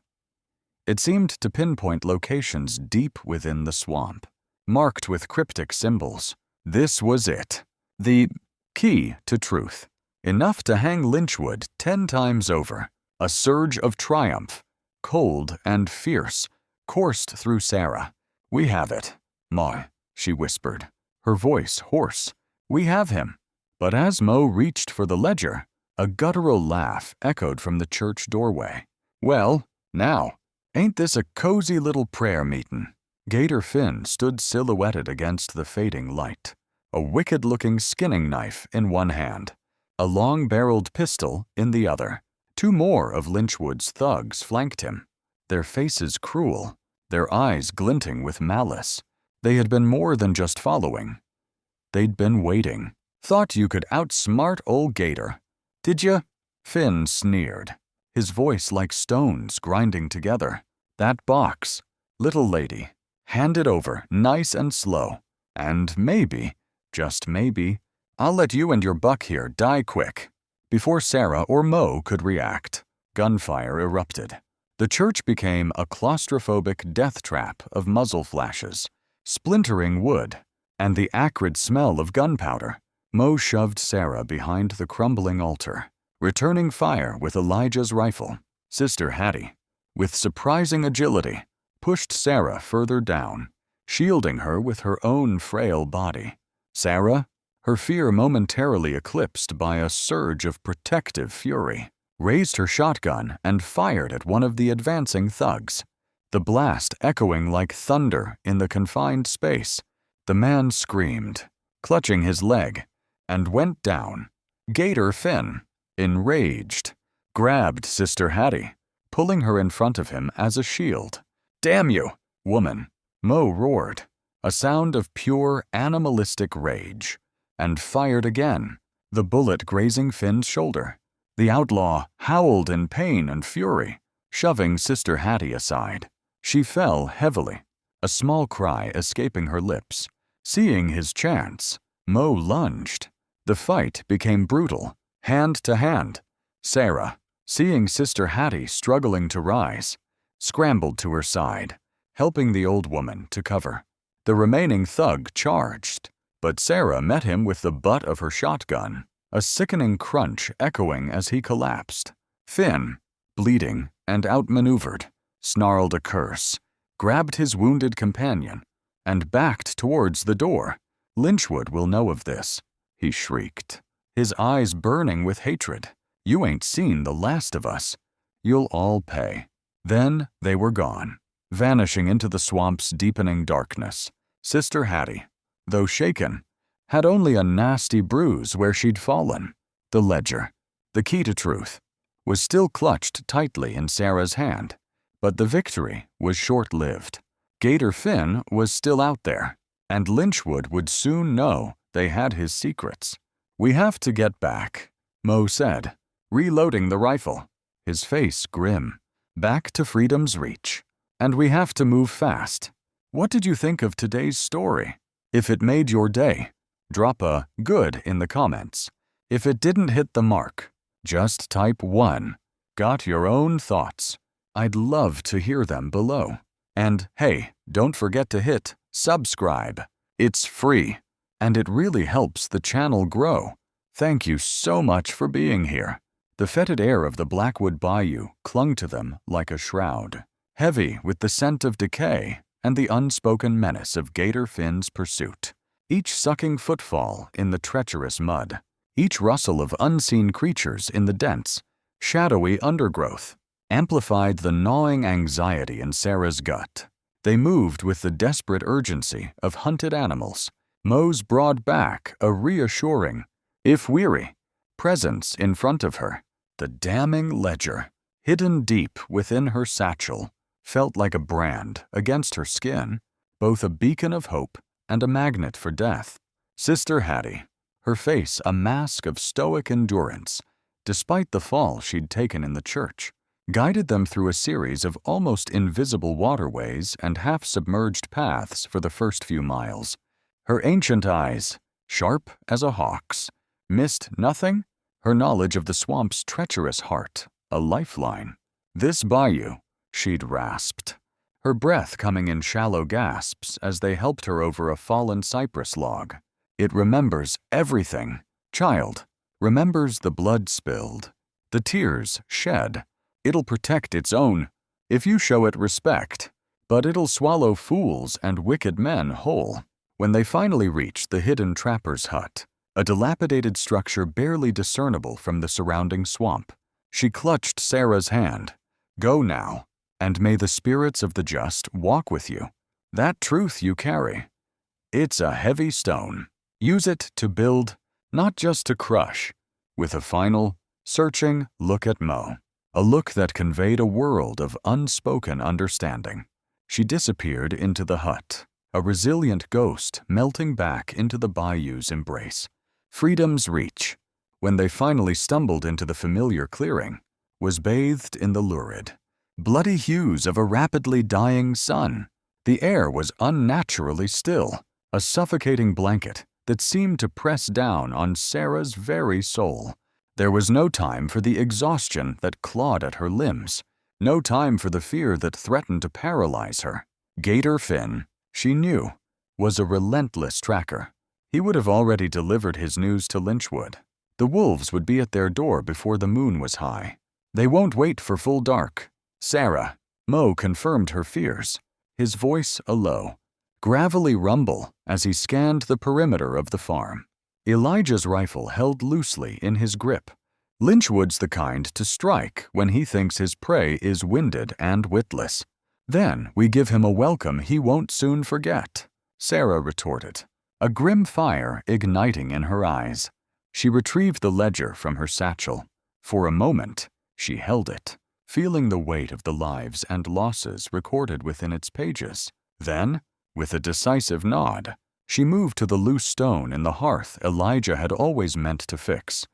It seemed to pinpoint locations deep within the swamp, marked with cryptic symbols. This was it. The key to truth. Enough to hang Lynchwood 10 times over. A surge of triumph, cold and fierce, coursed through Sarah. We have it, Ma, she whispered, her voice hoarse. We have him. But as Mo reached for the ledger, a guttural laugh echoed from the church doorway. Well, now, ain't this a cozy little prayer meetin'? Gator Finn stood silhouetted against the fading light, a wicked-looking skinning knife in one hand, a long-barreled pistol in the other. 2 more of Lynchwood's thugs flanked him, their faces cruel, their eyes glinting with malice. They had been more than just following. They'd been waiting. Thought you could outsmart old Gator. Did ya? Finn sneered, his voice like stones grinding together. That box, little lady, hand it over nice and slow, and maybe, just maybe, I'll let you and your buck here die quick. Before Sarah or Mo could react, gunfire erupted. The church became a claustrophobic death trap of muzzle flashes, splintering wood, and the acrid smell of gunpowder. Mo shoved Sarah behind the crumbling altar, returning fire with Elijah's rifle. Sister Hattie, with surprising agility, pushed Sarah further down, shielding her with her own frail body. Sarah, her fear momentarily eclipsed by a surge of protective fury, raised her shotgun and fired at one of the advancing thugs, the blast echoing like thunder in the confined space. The man screamed, clutching his leg, and went down. Gator Finn, enraged, grabbed Sister Hattie, pulling her in front of him as a shield. Damn you, woman, Mo roared, a sound of pure animalistic rage, and fired again, the bullet grazing Finn's shoulder. The outlaw howled in pain and fury, shoving Sister Hattie aside. She fell heavily, a small cry escaping her lips. Seeing his chance, Mo lunged. The fight became brutal, hand to hand. Sarah, seeing Sister Hattie struggling to rise, scrambled to her side, helping the old woman to cover. The remaining thug charged, but Sarah met him with the butt of her shotgun, a sickening crunch echoing as he collapsed. Finn, bleeding and outmaneuvered, snarled a curse, grabbed his wounded companion, and backed towards the door. "Lynchwood will know of this," he shrieked, his eyes burning with hatred. "You ain't seen the last of us. You'll all pay." Then they were gone, vanishing into the swamp's deepening darkness. Sister Hattie, though shaken, had only a nasty bruise where she'd fallen. The ledger, the key to truth, was still clutched tightly in Sarah's hand, but the victory was short-lived. Gator Finn was still out there, and Lynchwood would soon know they had his secrets. "We have to get back," Mo said, reloading the rifle, his face grim. "Back to freedom's reach. And we have to move fast. What did you think of today's story? If it made your day, drop a good in the comments. If it didn't hit the mark, just type 1. Got your own thoughts? I'd love to hear them below. And hey, don't forget to hit subscribe. It's free, and it really helps the channel grow. Thank you so much for being here. The fetid air of the Blackwood Bayou clung to them like a shroud, heavy with the scent of decay and the unspoken menace of Gator Finn's pursuit. Each sucking footfall in the treacherous mud, each rustle of unseen creatures in the dense, shadowy undergrowth, amplified the gnawing anxiety in Sarah's gut. They moved with the desperate urgency of hunted animals, Mo's broad back a reassuring, if weary, presence in front of her. The damning ledger, hidden deep within her satchel, felt like a brand against her skin, both a beacon of hope and a magnet for death. Sister Hattie, her face a mask of stoic endurance, despite the fall she'd taken in the church, guided them through a series of almost invisible waterways and half-submerged paths for the first few miles. Her ancient eyes, sharp as a hawk's, missed nothing, her knowledge of the swamp's treacherous heart, a lifeline. "This bayou," she'd rasped, her breath coming in shallow gasps as they helped her over a fallen cypress log. "It remembers everything, child, remembers the blood spilled, the tears shed. It'll protect its own, if you show it respect, but it'll swallow fools and wicked men whole." When they finally reached the hidden trapper's hut, a dilapidated structure barely discernible from the surrounding swamp, she clutched Sarah's hand. "Go now, and may the spirits of the just walk with you. That truth you carry, it's a heavy stone. Use it to build, not just to crush." With a final, searching look at Mo, a look that conveyed a world of unspoken understanding, she disappeared into the hut, a resilient ghost melting back into the bayou's embrace. Freedom's reach, when they finally stumbled into the familiar clearing, was bathed in the lurid, bloody hues of a rapidly dying sun. The air was unnaturally still, a suffocating blanket that seemed to press down on Sarah's very soul. There was no time for the exhaustion that clawed at her limbs, no time for the fear that threatened to paralyze her. Gator Finn, she knew, was a relentless tracker. He would have already delivered his news to Lynchwood. The wolves would be at their door before the moon was high. They won't wait for full dark. "Sarah," Mo confirmed her fears, his voice a low, gravelly rumble as he scanned the perimeter of the farm. Elijah's rifle held loosely in his grip. Lynchwood's the kind to strike when he thinks his prey is winded and witless. "Then we give him a welcome he won't soon forget," Sarah retorted, a grim fire igniting in her eyes. She retrieved the ledger from her satchel. For a moment, she held it, feeling the weight of the lives and losses recorded within its pages. Then, With a decisive nod, she moved to the loose stone in the hearth Elijah had always meant to fix,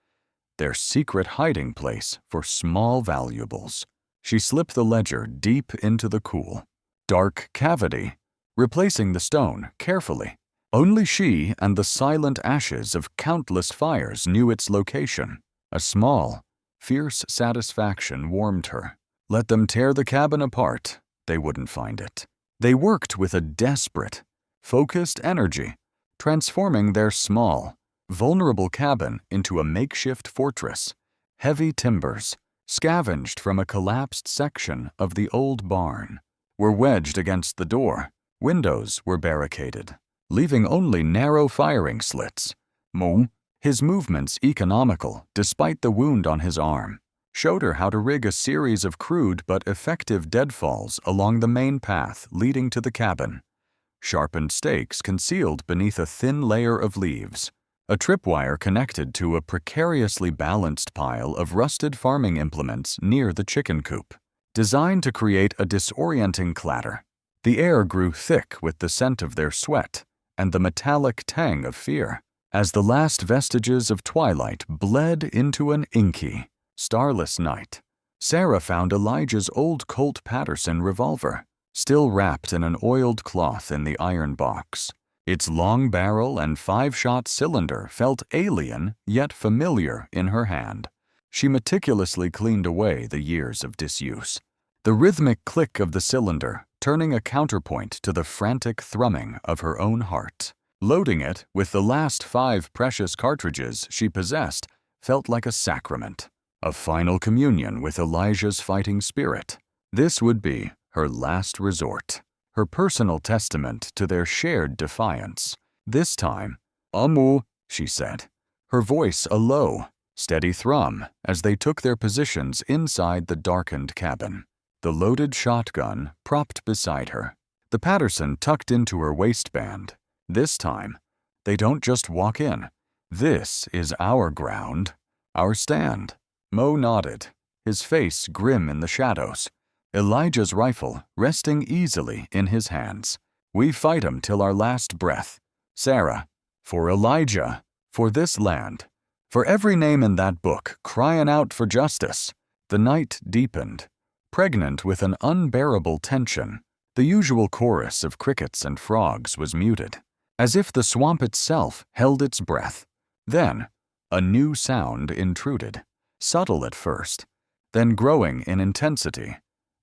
their secret hiding place for small valuables. She slipped the ledger deep into the cool, dark cavity, replacing the stone carefully. Only she and the silent ashes of countless fires knew its location. A small, fierce satisfaction warmed her. Let them tear the cabin apart, they wouldn't find it. They worked with a desperate, focused energy, transforming their small, vulnerable cabin into a makeshift fortress. Heavy timbers, scavenged from a collapsed section of the old barn, were wedged against the door. Windows were barricaded, leaving only narrow firing slits. Mo, his movements economical despite the wound on his arm, showed her how to rig a series of crude but effective deadfalls along the main path leading to the cabin. Sharpened stakes concealed beneath a thin layer of leaves, a tripwire connected to a precariously balanced pile of rusted farming implements near the chicken coop, designed to create a disorienting clatter. The air grew thick with the scent of their sweat and the metallic tang of fear, as the last vestiges of twilight bled into an inky, starless night. Sarah found Elijah's old Colt Patterson revolver, still wrapped in an oiled cloth in the iron box. Its long barrel and 5-shot cylinder felt alien yet familiar in her hand. She meticulously cleaned away the years of disuse, the rhythmic click of the cylinder turning a counterpoint to the frantic thrumming of her own heart. Loading it with the last 5 precious cartridges she possessed felt like a sacrament, a final communion with Elijah's fighting spirit. This would be her last resort, her personal testament to their shared defiance. This time, "Amu," she said, her voice a low, steady thrum as they took their positions inside the darkened cabin, the loaded shotgun propped beside her, the Patterson tucked into her waistband. This time, they don't just walk in. This is our ground, our stand. Mo nodded, his face grim in the shadows, Elijah's rifle resting easily in his hands. We fight 'em till our last breath. Sarah, for Elijah, for this land, for every name in that book crying out for justice. The night deepened, pregnant with an unbearable tension. The usual chorus of crickets and frogs was muted, as if the swamp itself held its breath. Then, a new sound intruded, subtle at first, then growing in intensity.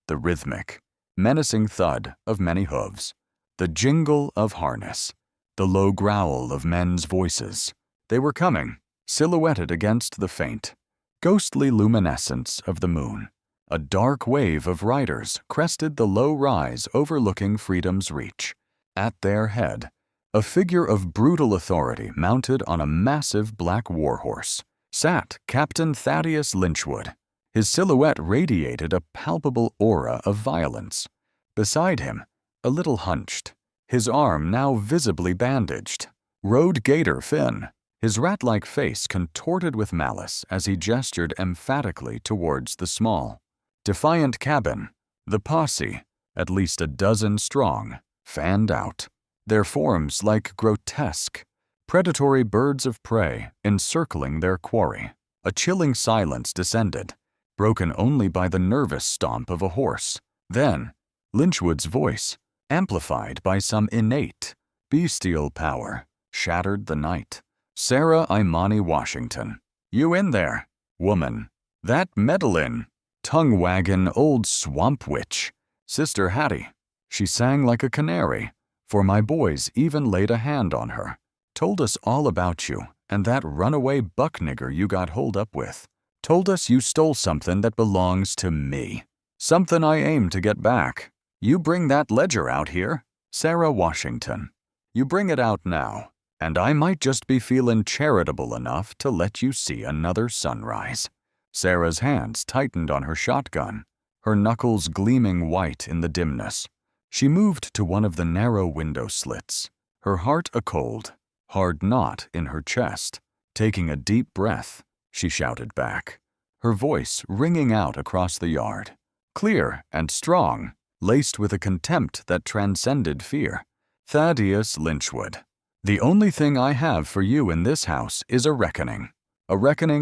The rhythmic, menacing thud of many hooves, the jingle of harness, the low growl of men's voices. They were coming, silhouetted against the faint, ghostly luminescence of the moon. A dark wave of riders crested the low rise overlooking freedom's reach. At their head, a figure of brutal authority mounted on a massive black warhorse, sat Captain Thaddeus Lynchwood. His silhouette radiated a palpable aura of violence. Beside him, a little hunched, his arm now visibly bandaged, rode Gator Finn, his rat-like face contorted with malice as he gestured emphatically towards the small, defiant cabin. The posse, at least a dozen strong, fanned out, their forms like grotesque, predatory birds of prey encircling their quarry. A chilling silence descended, broken only by the nervous stomp of a horse. Then, Lynchwood's voice, amplified by some innate, bestial power, shattered the night. "Sarah Imani Washington, you in there, woman? That meddlin', tongue-waggin' old swamp witch, Sister Hattie." She sang like a canary, for my boys even laid a hand on her. "Told us all about you and that runaway buck nigger you got holed up with. Told us you stole something that belongs to me. Something I aim to get back. You bring that ledger out here, Sarah Washington. You bring it out now, and I might just be feeling charitable enough to let you see another sunrise." Sarah's hands tightened on her shotgun, her knuckles gleaming white in the dimness. She moved to one of the narrow window slits, her heart a cold, hard knot in her chest. Taking a deep breath, she shouted back, her voice ringing out across the yard, clear and strong, laced with a contempt that transcended fear. Thaddeus Lynchwood. The only thing I have for you in this house is a reckoning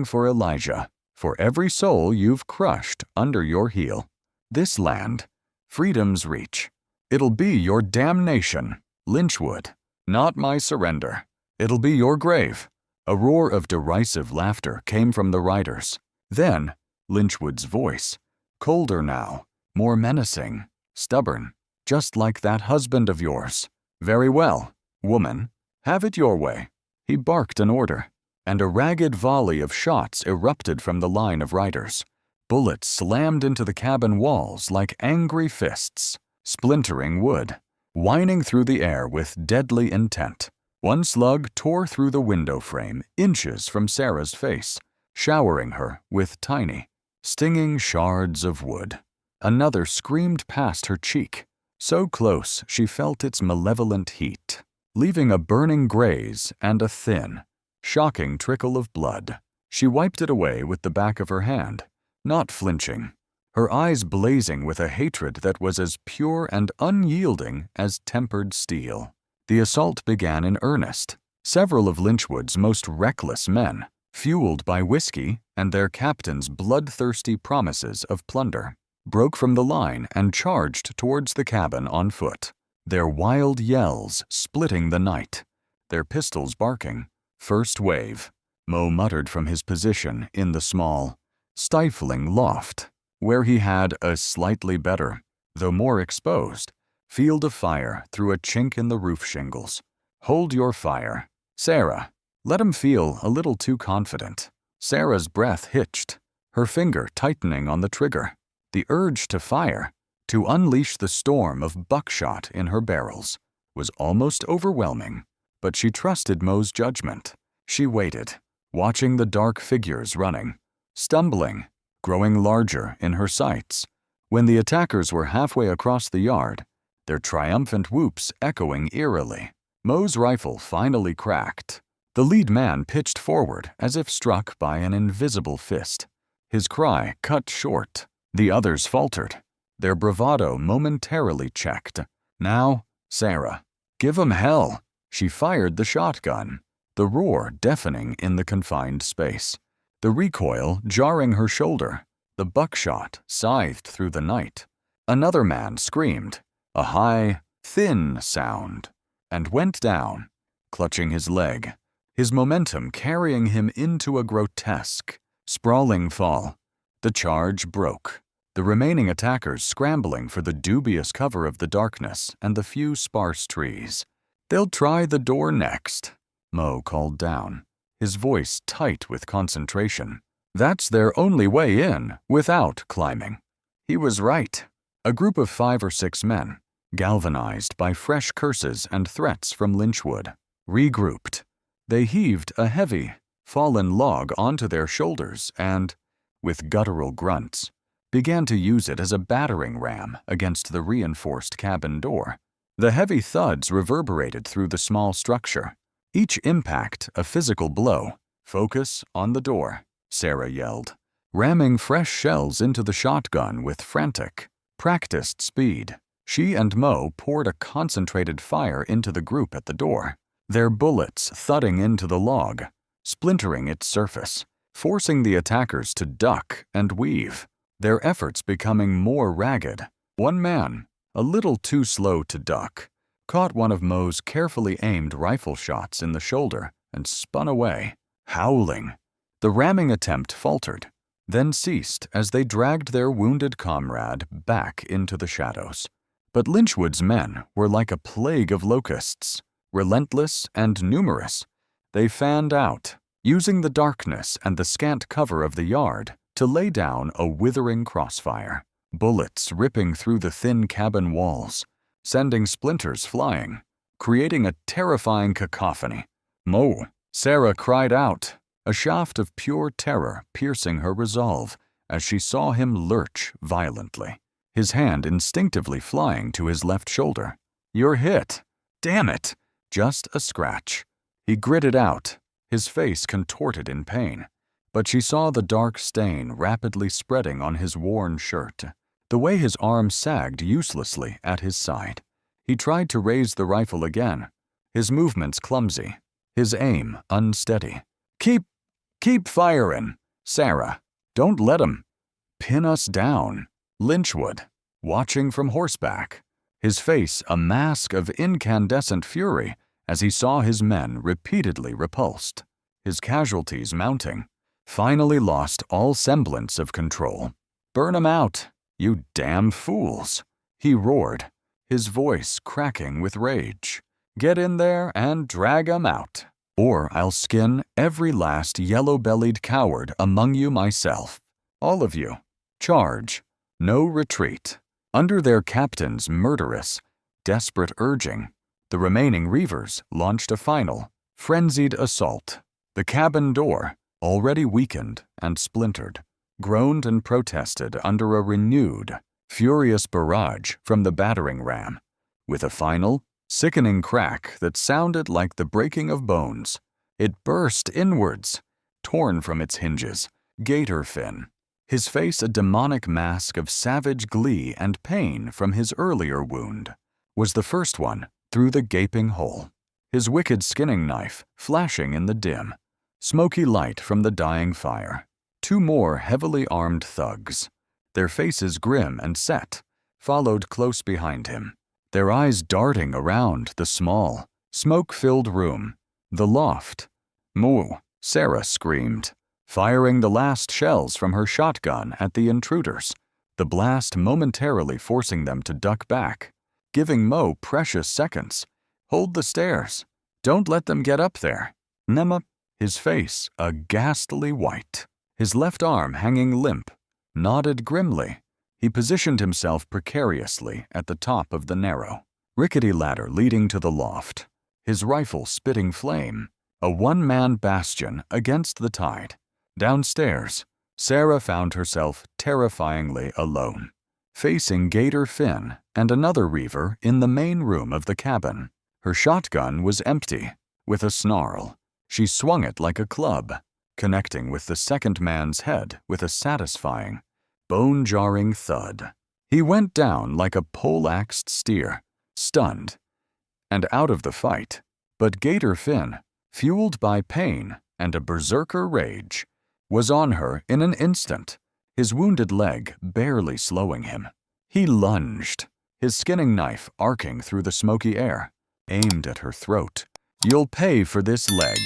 for Elijah, for every soul you've crushed under your heel. This land, freedom's reach. It'll be your damnation, Lynchwood, not my surrender. It'll be your grave. A roar of derisive laughter came from the riders. Then, Lynchwood's voice, colder now, more menacing, stubborn, just like that husband of yours. Very well, woman, have it your way. He barked an order, and a ragged volley of shots erupted from the line of riders. Bullets slammed into the cabin walls like angry fists, splintering wood, whining through the air with deadly intent. One slug tore through the window frame inches from Sarah's face, showering her with tiny, stinging shards of wood. Another screamed past her cheek, so close she felt its malevolent heat, leaving a burning graze and a thin, shocking trickle of blood. She wiped it away with the back of her hand, not flinching, her eyes blazing with a hatred that was as pure and unyielding as tempered steel. The assault began in earnest. Several of Lynchwood's most reckless men, fueled by whiskey and their captain's bloodthirsty promises of plunder, broke from the line and charged towards the cabin on foot, their wild yells splitting the night, their pistols barking. First wave, Mo muttered from his position in the small, stifling loft, where he had a slightly better, though more exposed, field of fire through a chink in the roof shingles. Hold your fire, Sarah. Let him feel a little too confident. Sarah's breath hitched, her finger tightening on the trigger. The urge to fire, to unleash the storm of buckshot in her barrels, was almost overwhelming, but she trusted Mo's judgment. She waited, watching the dark figures running, stumbling, growing larger in her sights. When the attackers were halfway across the yard, their triumphant whoops echoing eerily, Mo's rifle finally cracked. The lead man pitched forward as if struck by an invisible fist. His cry cut short. The others faltered, their bravado momentarily checked. Now, Sarah, give 'em hell. She fired the shotgun, the roar deafening in the confined space, the recoil jarring her shoulder, the buckshot scythed through the night. Another man screamed, a high, thin sound, and went down, clutching his leg, his momentum carrying him into a grotesque, sprawling fall. The charge broke, the remaining attackers scrambling for the dubious cover of the darkness and the few sparse trees. They'll try the door next, Mo called down, his voice tight with concentration. That's their only way in without climbing. He was right. A group of 5 or 6 men, galvanized by fresh curses and threats from Lynchwood, regrouped. They heaved a heavy, fallen log onto their shoulders and, with guttural grunts, began to use it as a battering ram against the reinforced cabin door. The heavy thuds reverberated through the small structure, each impact a physical blow. Focus on the door, Sarah yelled, ramming fresh shells into the shotgun with frantic, practiced speed. She and Mo poured a concentrated fire into the group at the door, their bullets thudding into the log, splintering its surface, forcing the attackers to duck and weave, their efforts becoming more ragged. One man, a little too slow to duck, caught one of Mo's carefully aimed rifle shots in the shoulder and spun away, howling. The ramming attempt faltered, then ceased as they dragged their wounded comrade back into the shadows. But Lynchwood's men were like a plague of locusts, relentless and numerous. They fanned out, using the darkness and the scant cover of the yard to lay down a withering crossfire, bullets ripping through the thin cabin walls, sending splinters flying, creating a terrifying cacophony. Mo, Sarah cried out, a shaft of pure terror piercing her resolve as she saw him lurch violently, his hand instinctively flying to his left shoulder. You're hit. Damn it. Just a scratch. He gritted out, his face contorted in pain, but she saw the dark stain rapidly spreading on his worn shirt, the way his arm sagged uselessly at his side. He tried to raise the rifle again, his movements clumsy, his aim unsteady. Keep firing, Sarah. Don't let him pin us down. Lynchwood, watching from horseback, his face a mask of incandescent fury as he saw his men repeatedly repulsed, his casualties mounting, finally lost all semblance of control. "Burn 'em out, you damn fools," he roared, his voice cracking with rage. "Get in there and drag 'em out, or I'll skin every last yellow-bellied coward among you myself. All of you, charge, no retreat." Under their captain's murderous, desperate urging, the remaining reavers launched a final, frenzied assault. The cabin door, already weakened and splintered, groaned and protested under a renewed, furious barrage from the battering ram. With a final, sickening crack that sounded like the breaking of bones, it burst inwards, torn from its hinges, gator fin, his face a demonic mask of savage glee and pain from his earlier wound, was the first one through the gaping hole, his wicked skinning knife flashing in the dim, smoky light from the dying fire. Two more heavily armed thugs, their faces grim and set, followed close behind him, their eyes darting around the small, smoke-filled room, the loft. "Moo," Sarah screamed, firing the last shells from her shotgun at the intruders, the blast momentarily forcing them to duck back, giving Mo precious seconds. "Hold the stairs. Don't let them get up there." Nema, his face a ghastly white, his left arm hanging limp, nodded grimly. He positioned himself precariously at the top of the narrow, rickety ladder leading to the loft, his rifle spitting flame, a one-man bastion against the tide. Downstairs, Sarah found herself terrifyingly alone, facing Gator Finn and another reaver in the main room of the cabin. Her shotgun was empty. With a snarl, she swung it like a club, connecting with the second man's head with a satisfying, bone-jarring thud. He went down like a pole-axed steer, stunned, and out of the fight. But Gator Finn, fueled by pain and a berserker rage, was on her in an instant, his wounded leg barely slowing him. He lunged, his skinning knife arcing through the smoky air, aimed at her throat. "You'll pay for this leg,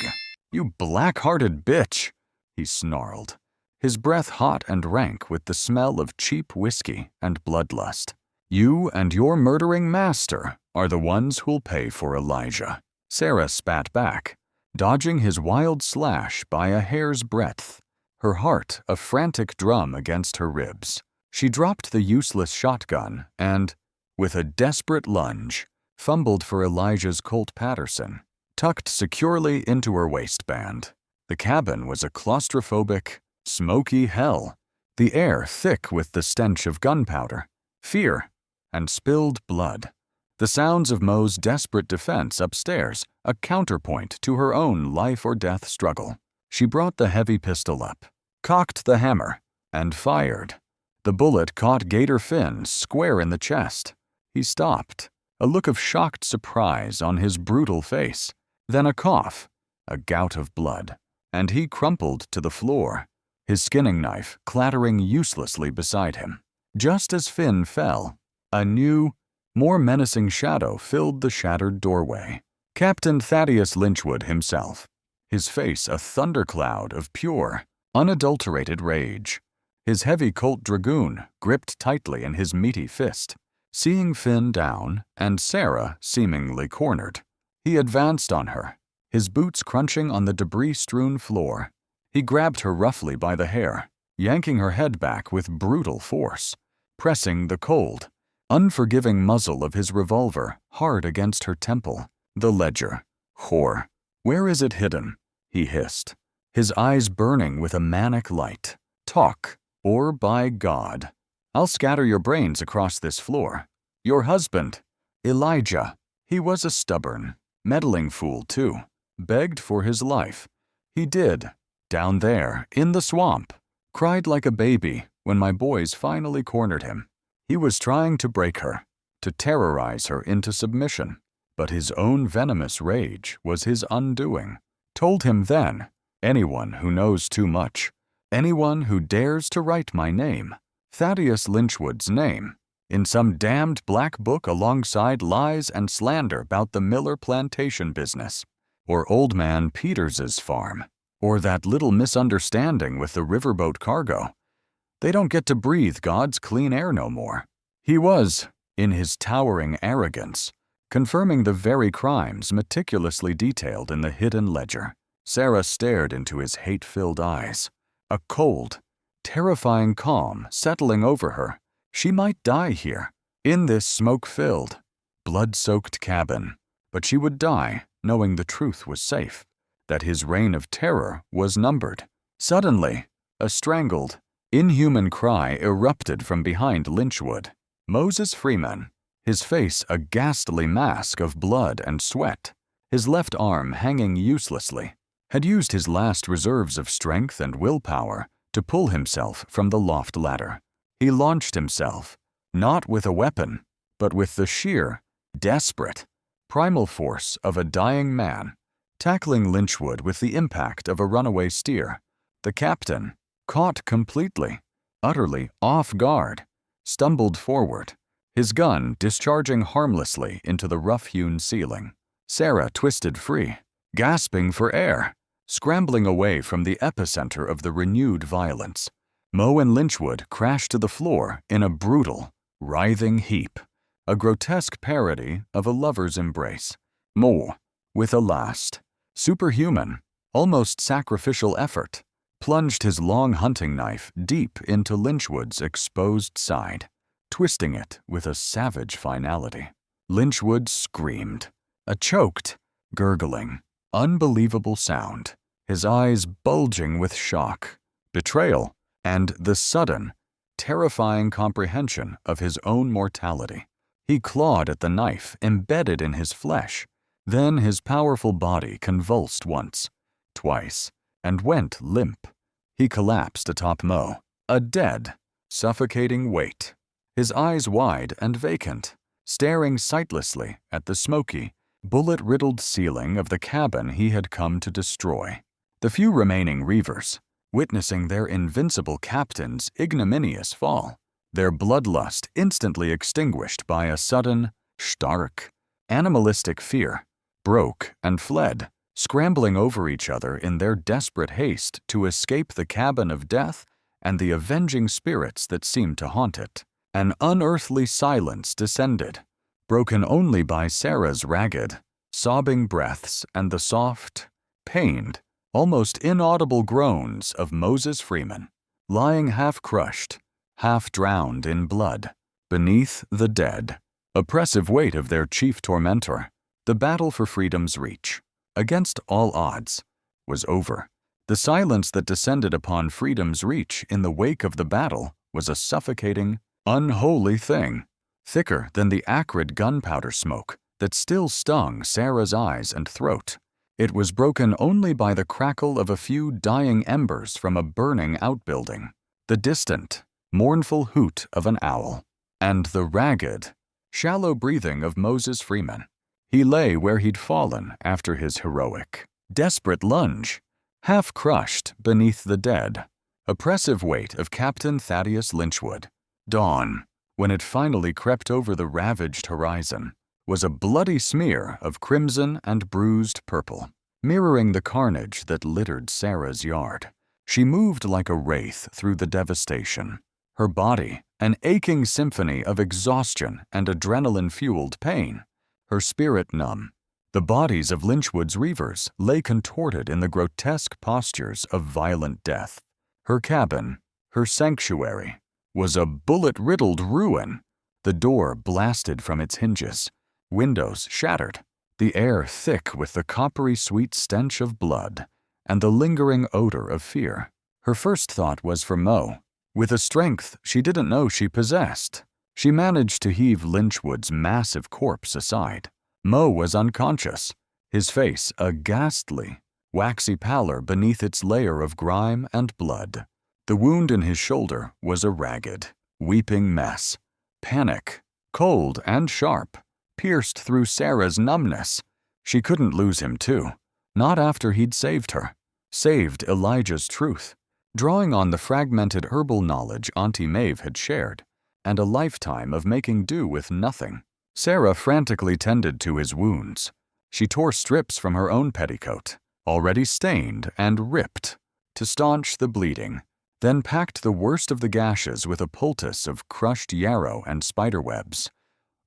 you black-hearted bitch," he snarled, his breath hot and rank with the smell of cheap whiskey and bloodlust. "You and your murdering master are the ones who'll pay for Elijah." Sarah spat back, dodging his wild slash by a hair's breadth, her heart a frantic drum against her ribs. She dropped the useless shotgun and, with a desperate lunge, fumbled for Elijah's Colt Patterson, tucked securely into her waistband. The cabin was a claustrophobic, smoky hell, the air thick with the stench of gunpowder, fear, and spilled blood. The sounds of Mo's desperate defense upstairs, a counterpoint to her own life-or-death struggle. She brought the heavy pistol up, cocked the hammer, and fired. The bullet caught Gator Finn square in the chest. He stopped, a look of shocked surprise on his brutal face, then a cough, a gout of blood, and he crumpled to the floor, his skinning knife clattering uselessly beside him. Just as Finn fell, a new, more menacing shadow filled the shattered doorway. Captain Thaddeus Lynchwood himself, his face a thundercloud of pure, unadulterated rage, his heavy Colt dragoon gripped tightly in his meaty fist. Seeing Finn down and Sarah seemingly cornered, he advanced on her, his boots crunching on the debris-strewn floor. He grabbed her roughly by the hair, yanking her head back with brutal force, pressing the cold, unforgiving muzzle of his revolver hard against her temple. "The ledger. Whore. Where is it hidden?" he hissed, his eyes burning with a manic light. "Talk, or by God, I'll scatter your brains across this floor. Your husband, Elijah, he was a stubborn, meddling fool too, begged for his life. He did, down there, in the swamp, cried like a baby when my boys finally cornered him. He was trying to break her, to terrorize her into submission. But his own venomous rage was his undoing. Told him then, anyone who knows too much, anyone who dares to write my name, Thaddeus Lynchwood's name, in some damned black book alongside lies and slander about the Miller plantation business, or Old Man Peters's farm, or that little misunderstanding with the riverboat cargo, they don't get to breathe God's clean air no more. He was, in his towering arrogance, confirming the very crimes meticulously detailed in the hidden ledger. Sarah stared into his hate-filled eyes, a cold, terrifying calm settling over her. She might die here, in this smoke-filled, blood-soaked cabin, but she would die knowing the truth was safe, that his reign of terror was numbered. Suddenly, a strangled, inhuman cry erupted from behind Lynchwood. Moses Freeman, his face a ghastly mask of blood and sweat, his left arm hanging uselessly, had used his last reserves of strength and willpower to pull himself from the loft ladder. He launched himself, not with a weapon, but with the sheer, desperate, primal force of a dying man, tackling Lynchwood with the impact of a runaway steer. The captain, caught completely, utterly off guard, stumbled forward, his gun discharging harmlessly into the rough-hewn ceiling. Sarah twisted free, gasping for air, scrambling away from the epicenter of the renewed violence. Mo and Lynchwood crashed to the floor in a brutal, writhing heap, a grotesque parody of a lover's embrace. Mo, with a last, superhuman, almost sacrificial effort, plunged his long hunting knife deep into Lynchwood's exposed side, twisting it with a savage finality. Lynchwood screamed, a choked, gurgling, unbelievable sound, his eyes bulging with shock, betrayal, and the sudden, terrifying comprehension of his own mortality. He clawed at the knife embedded in his flesh, then his powerful body convulsed once, twice, and went limp. He collapsed atop Mo, a dead, suffocating weight, his eyes wide and vacant, staring sightlessly at the smoky, bullet-riddled ceiling of the cabin he had come to destroy. The few remaining reavers, witnessing their invincible captain's ignominious fall, their bloodlust instantly extinguished by a sudden, stark, animalistic fear, broke and fled, scrambling over each other in their desperate haste to escape the cabin of death and the avenging spirits that seemed to haunt it. An unearthly silence descended, broken only by Sarah's ragged, sobbing breaths and the soft, pained, almost inaudible groans of Moses Freeman, lying half-crushed, half-drowned in blood, beneath the dead, oppressive weight of their chief tormentor. The battle for freedom's reach, against all odds, was over. The silence that descended upon freedom's reach in the wake of the battle was a suffocating, unholy thing, thicker than the acrid gunpowder smoke that still stung Sarah's eyes and throat. It was broken only by the crackle of a few dying embers from a burning outbuilding, the distant, mournful hoot of an owl, and the ragged, shallow breathing of Moses Freeman. He lay where he'd fallen after his heroic, desperate lunge, half-crushed beneath the dead, oppressive weight of Captain Thaddeus Lynchwood. Dawn, when it finally crept over the ravaged horizon, was a bloody smear of crimson and bruised purple, mirroring the carnage that littered Sarah's yard. She moved like a wraith through the devastation, her body an aching symphony of exhaustion and adrenaline-fueled pain, her spirit numb. The bodies of Lynchwood's reavers lay contorted in the grotesque postures of violent death. Her cabin, her sanctuary, was a bullet-riddled ruin, the door blasted from its hinges, windows shattered, the air thick with the coppery sweet stench of blood and the lingering odor of fear. Her first thought was for Mo. With a strength she didn't know she possessed, she managed to heave Lynchwood's massive corpse aside. Mo was unconscious, his face a ghastly, waxy pallor beneath its layer of grime and blood. The wound in his shoulder was a ragged, weeping mess. Panic, cold and sharp, pierced through Sarah's numbness. She couldn't lose him too, not after he'd saved her, saved Elijah's truth, drawing on the fragmented herbal knowledge Auntie Maeve had shared, and a lifetime of making do with nothing. Sarah frantically tended to his wounds. She tore strips from her own petticoat, already stained and ripped, to staunch the bleeding, then packed the worst of the gashes with a poultice of crushed yarrow and spiderwebs,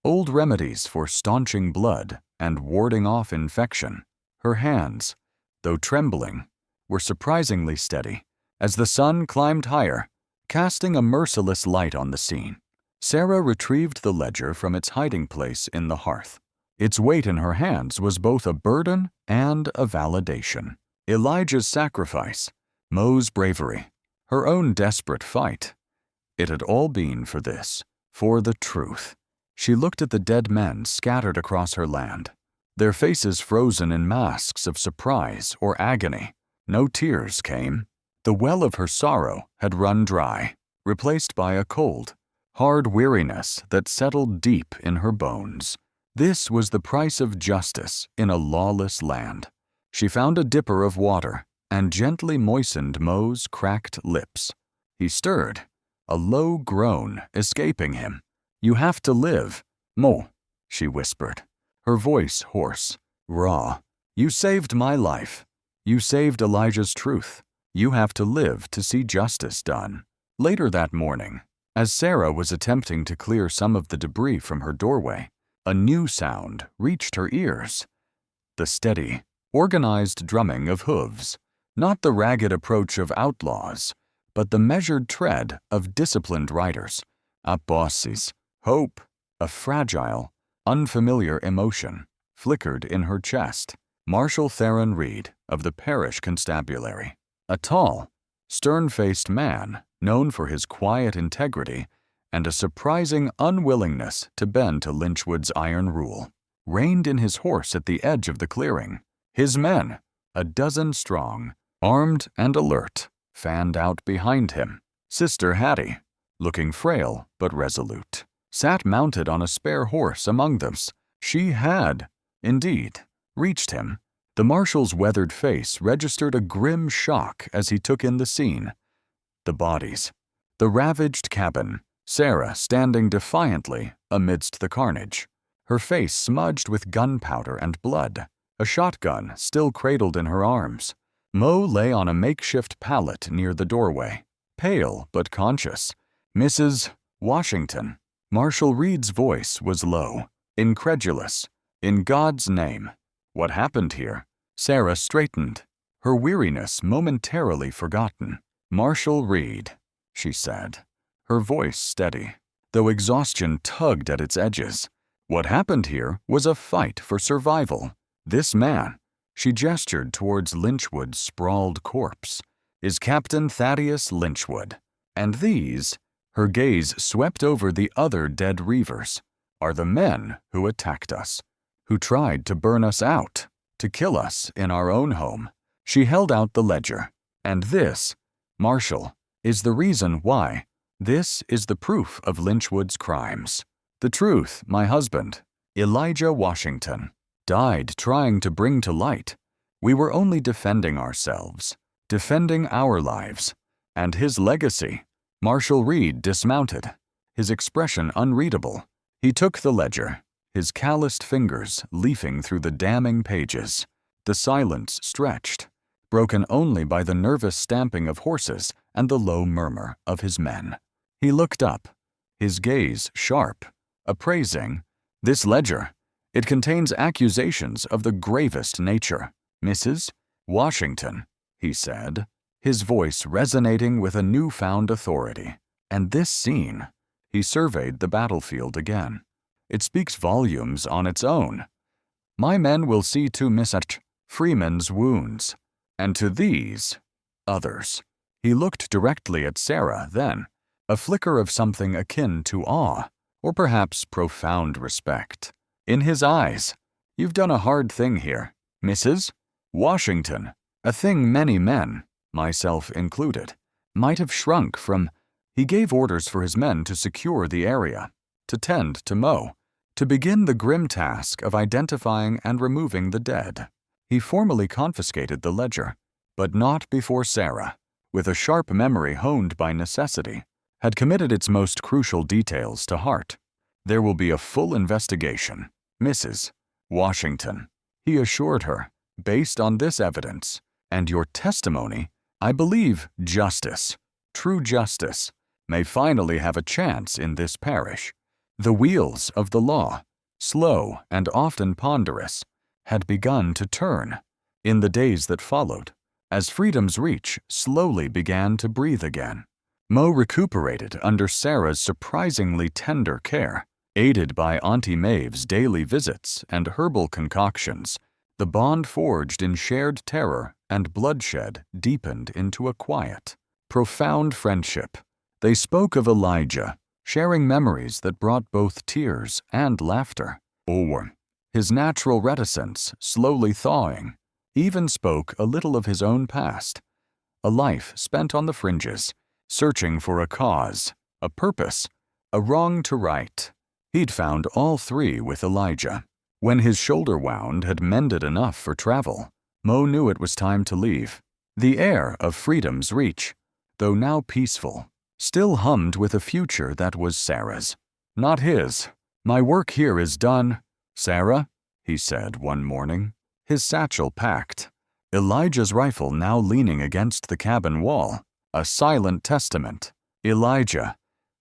old remedies for staunching blood and warding off infection. Her hands, though trembling, were surprisingly steady as the sun climbed higher, casting a merciless light on the scene. Sarah retrieved the ledger from its hiding place in the hearth. Its weight in her hands was both a burden and a validation. Elijah's sacrifice, Mo's bravery, her own desperate fight. It had all been for this, for the truth. She looked at the dead men scattered across her land, their faces frozen in masks of surprise or agony. No tears came. The well of her sorrow had run dry, replaced by a cold, hard weariness that settled deep in her bones. This was the price of justice in a lawless land. She found a dipper of water and gently moistened Mo's cracked lips. He stirred, a low groan escaping him. "You have to live, Mo," she whispered, her voice hoarse, raw. "You saved my life. You saved Elijah's truth. You have to live to see justice done." Later that morning, as Sarah was attempting to clear some of the debris from her doorway, a new sound reached her ears. The steady, organized drumming of hooves, not the ragged approach of outlaws, but the measured tread of disciplined riders. Bosses. Hope, a fragile, unfamiliar emotion, flickered in her chest. Marshal Theron Reed of the parish constabulary, a tall, stern-faced man known for his quiet integrity and a surprising unwillingness to bend to Lynchwood's iron rule, reined in his horse at the edge of the clearing. His men, a dozen strong, armed and alert, fanned out behind him. Sister Hattie, looking frail but resolute, sat mounted on a spare horse among them. She had, indeed, reached him. The marshal's weathered face registered a grim shock as he took in the scene. The bodies, the ravaged cabin, Sarah standing defiantly amidst the carnage, her face smudged with gunpowder and blood, a shotgun still cradled in her arms. Mo lay on a makeshift pallet near the doorway, pale but conscious. "Mrs. Washington." Marshal Reed's voice was low, incredulous. "In God's name, what happened here?" Sarah straightened, her weariness momentarily forgotten. "Marshal Reed," she said, her voice steady, though exhaustion tugged at its edges. "What happened here was a fight for survival. This man," she gestured towards Lynchwood's sprawled corpse, "is Captain Thaddeus Lynchwood. And these," her gaze swept over the other dead reavers, "are the men who attacked us, who tried to burn us out, to kill us in our own home." She held out the ledger. "And this, Marshal, is the reason why. This is the proof of Lynchwood's crimes. The truth, my husband, Elijah Washington, died trying to bring to light. We were only defending ourselves, defending our lives. And his legacy." Marshal Reed dismounted, his expression unreadable. He took the ledger, his calloused fingers leafing through the damning pages. The silence stretched, broken only by the nervous stamping of horses and the low murmur of his men. He looked up, his gaze sharp, appraising. "This ledger, it contains accusations of the gravest nature. Mrs. Washington," he said, his voice resonating with a newfound authority. "And this scene," he surveyed the battlefield again. "It speaks volumes on its own. My men will see to Mr. Freeman's wounds, and to these others." He looked directly at Sarah then, a flicker of something akin to awe, or perhaps profound respect, in his eyes. "You've done a hard thing here, Mrs. Washington, a thing many men, myself included, might have shrunk from." He gave orders for his men to secure the area, to tend to Mo, to begin the grim task of identifying and removing the dead. He formally confiscated the ledger, but not before Sarah, with a sharp memory honed by necessity, had committed its most crucial details to heart. There will be a full investigation, Mrs. Washington, he assured her, based on this evidence, and your testimony, I believe justice, true justice, may finally have a chance in this parish. The wheels of the law, slow and often ponderous, had begun to turn in the days that followed, as Freedom's Reach slowly began to breathe again. Mo recuperated under Sarah's surprisingly tender care. Aided by Auntie Maeve's daily visits and herbal concoctions, the bond forged in shared terror and bloodshed deepened into a quiet, profound friendship. They spoke of Elijah, sharing memories that brought both tears and laughter, or his natural reticence slowly thawing, even spoke a little of his own past, a life spent on the fringes, searching for a cause, a purpose, a wrong to right. He'd found all three with Elijah. When his shoulder wound had mended enough for travel, Mo knew it was time to leave. The air of Freedom's Reach, though now peaceful, still hummed with a future that was Sarah's, not his. My work here is done, Sarah, he said one morning, his satchel packed, Elijah's rifle now leaning against the cabin wall, a silent testament. Elijah,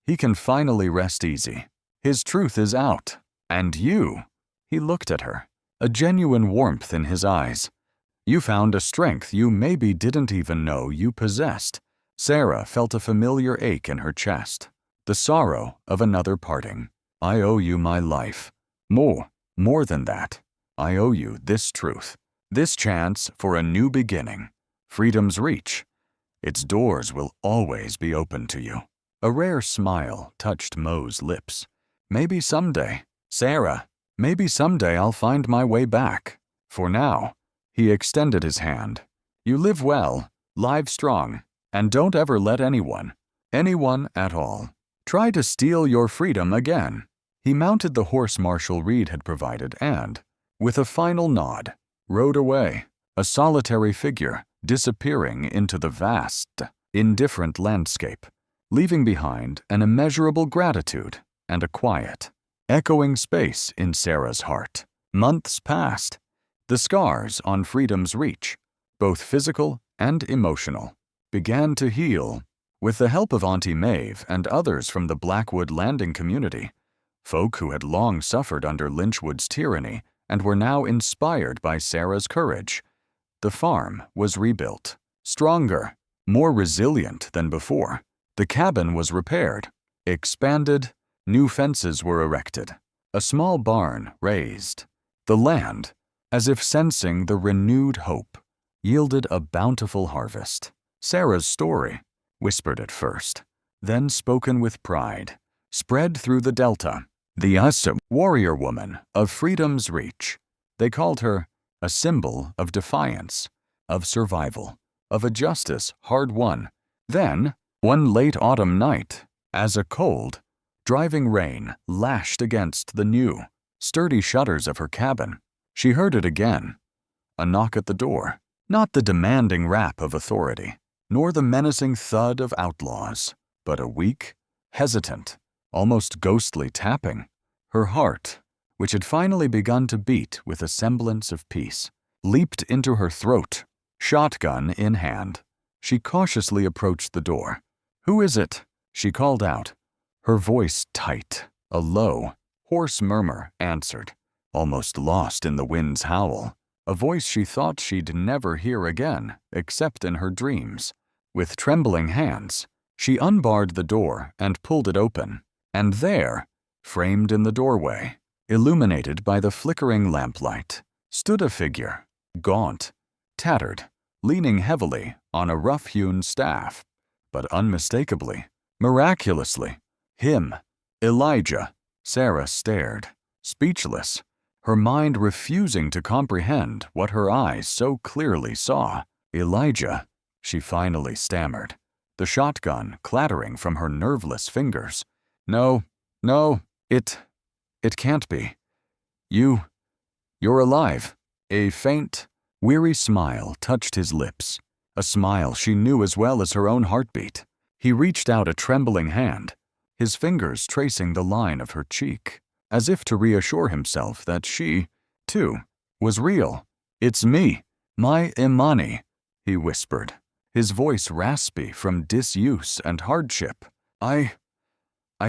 he can finally rest easy. His truth is out. And you, he looked at her, a genuine warmth in his eyes. You found a strength you maybe didn't even know you possessed. Sarah felt a familiar ache in her chest, the sorrow of another parting. I owe you my life. More than that. I owe you this truth, this chance for a new beginning. Freedom's Reach. Its doors will always be open to you. A rare smile touched Mo's lips. Maybe someday, Sarah, maybe someday I'll find my way back. For now, he extended his hand. You live well, live strong, and don't ever let anyone at all, try to steal your freedom again. He mounted the horse Marshal Reed had provided and, with a final nod, rode away, a solitary figure disappearing into the vast, indifferent landscape, leaving behind an immeasurable gratitude and a quiet, echoing space in Sarah's heart. Months passed. The scars on Freedom's Reach, both physical and emotional, began to heal. With the help of Auntie Maeve and others from the Blackwood Landing community, folk who had long suffered under Lynchwood's tyranny and were now inspired by Sarah's courage, the farm was rebuilt, stronger, more resilient than before. The cabin was repaired, expanded, new fences were erected, a small barn raised. The land, as if sensing the renewed hope, yielded a bountiful harvest. Sarah's story, whispered at first, then spoken with pride, spread through the Delta. The warrior woman of Freedom's Reach. They called her a symbol of defiance, of survival, of a justice hard won. Then, one late autumn night, as a cold, driving rain lashed against the new, sturdy shutters of her cabin, she heard it again. A knock at the door, not the demanding rap of authority, nor the menacing thud of outlaws, but a weak, hesitant, almost ghostly tapping. Her heart, which had finally begun to beat with a semblance of peace, leaped into her throat, shotgun in hand. She cautiously approached the door. "Who is it?" she called out. Her voice tight, a low, hoarse murmur answered, almost lost in the wind's howl, a voice she thought she'd never hear again, except in her dreams. With trembling hands, she unbarred the door and pulled it open, and there, framed in the doorway, illuminated by the flickering lamplight, stood a figure, gaunt, tattered, leaning heavily on a rough-hewn staff, but unmistakably, miraculously, him, Elijah. Sarah stared, speechless, her mind refusing to comprehend what her eyes so clearly saw. "Elijah," she finally stammered, the shotgun clattering from her nerveless fingers. No, It can't be. You're alive." A faint, weary smile touched his lips, a smile she knew as well as her own heartbeat. He reached out a trembling hand, his fingers tracing the line of her cheek, as if to reassure himself that she, too, was real. "It's me, my Imani," he whispered, his voice raspy from disuse and hardship. I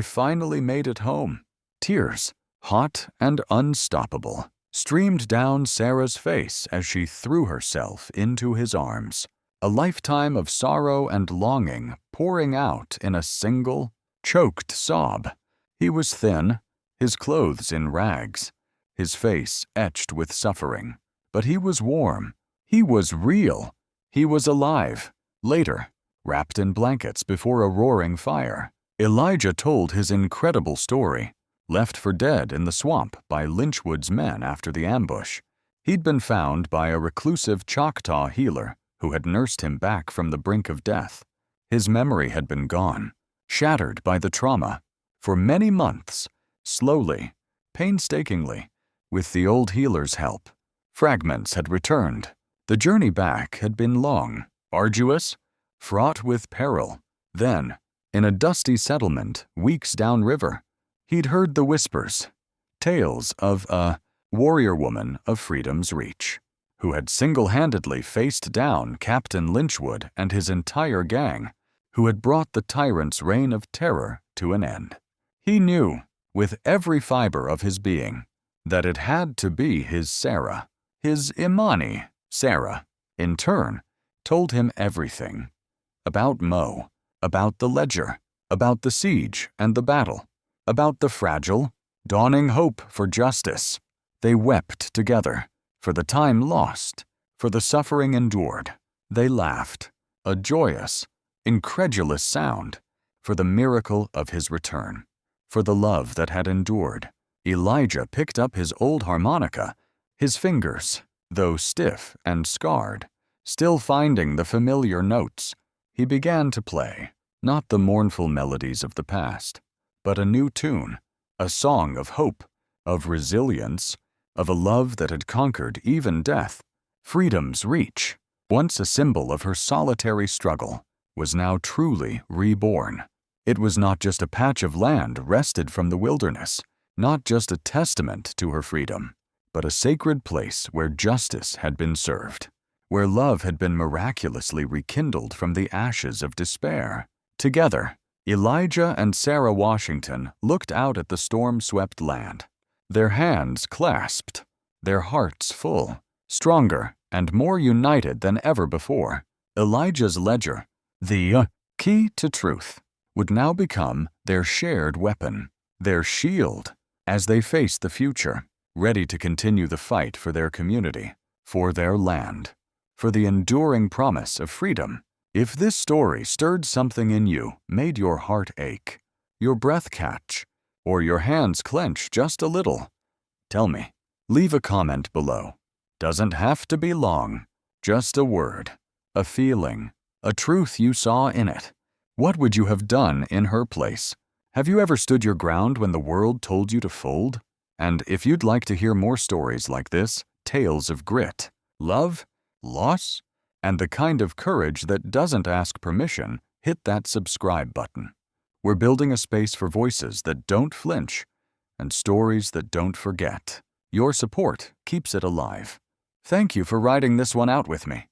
finally made it home." Tears, hot and unstoppable, streamed down Sarah's face as she threw herself into his arms, a lifetime of sorrow and longing pouring out in a single, choked sob. He was thin, his clothes in rags, his face etched with suffering, but he was warm, he was real, he was alive. Later, wrapped in blankets before a roaring fire, Elijah told his incredible story. Left for dead in the swamp by Lynchwood's men after the ambush, he'd been found by a reclusive Choctaw healer who had nursed him back from the brink of death. His memory had been gone, shattered by the trauma. For many months, slowly, painstakingly, with the old healer's help, fragments had returned. The journey back had been long, arduous, fraught with peril. Then, in a dusty settlement weeks downriver, he'd heard the whispers, tales of a warrior woman of freedom's reach, who had single-handedly faced down Captain Lynchwood and his entire gang, who had brought the tyrant's reign of terror to an end. He knew, with every fiber of his being, that it had to be his Sarah, his Imani. Sarah, in turn, told him everything. About Mo, about the ledger, about the siege and the battle, about the fragile, dawning hope for justice. They wept together, for the time lost, for the suffering endured. They laughed, a joyous, incredulous sound, for the miracle of his return, for the love that had endured. Elijah picked up his old harmonica, his fingers, though stiff and scarred, still finding the familiar notes. He began to play, not the mournful melodies of the past, but a new tune, a song of hope, of resilience, of a love that had conquered even death. Freedom's reach, once a symbol of her solitary struggle, was now truly reborn. It was not just a patch of land wrested from the wilderness, not just a testament to her freedom, but a sacred place where justice had been served, where love had been miraculously rekindled from the ashes of despair. Together, Elijah and Sarah Washington looked out at the storm-swept land, their hands clasped, their hearts full, stronger and more united than ever before. Elijah's ledger, the key to truth, would now become their shared weapon, their shield, as they faced the future, ready to continue the fight for their community, for their land, for the enduring promise of freedom. If this story stirred something in you, made your heart ache, your breath catch, or your hands clench just a little, tell me. Leave a comment below. Doesn't have to be long, just a word, a feeling, a truth you saw in it. What would you have done in her place? Have you ever stood your ground when the world told you to fold? And if you'd like to hear more stories like this, tales of grit, love, loss, and the kind of courage that doesn't ask permission, hit that subscribe button. We're building a space for voices that don't flinch and stories that don't forget. Your support keeps it alive. Thank you for riding this one out with me.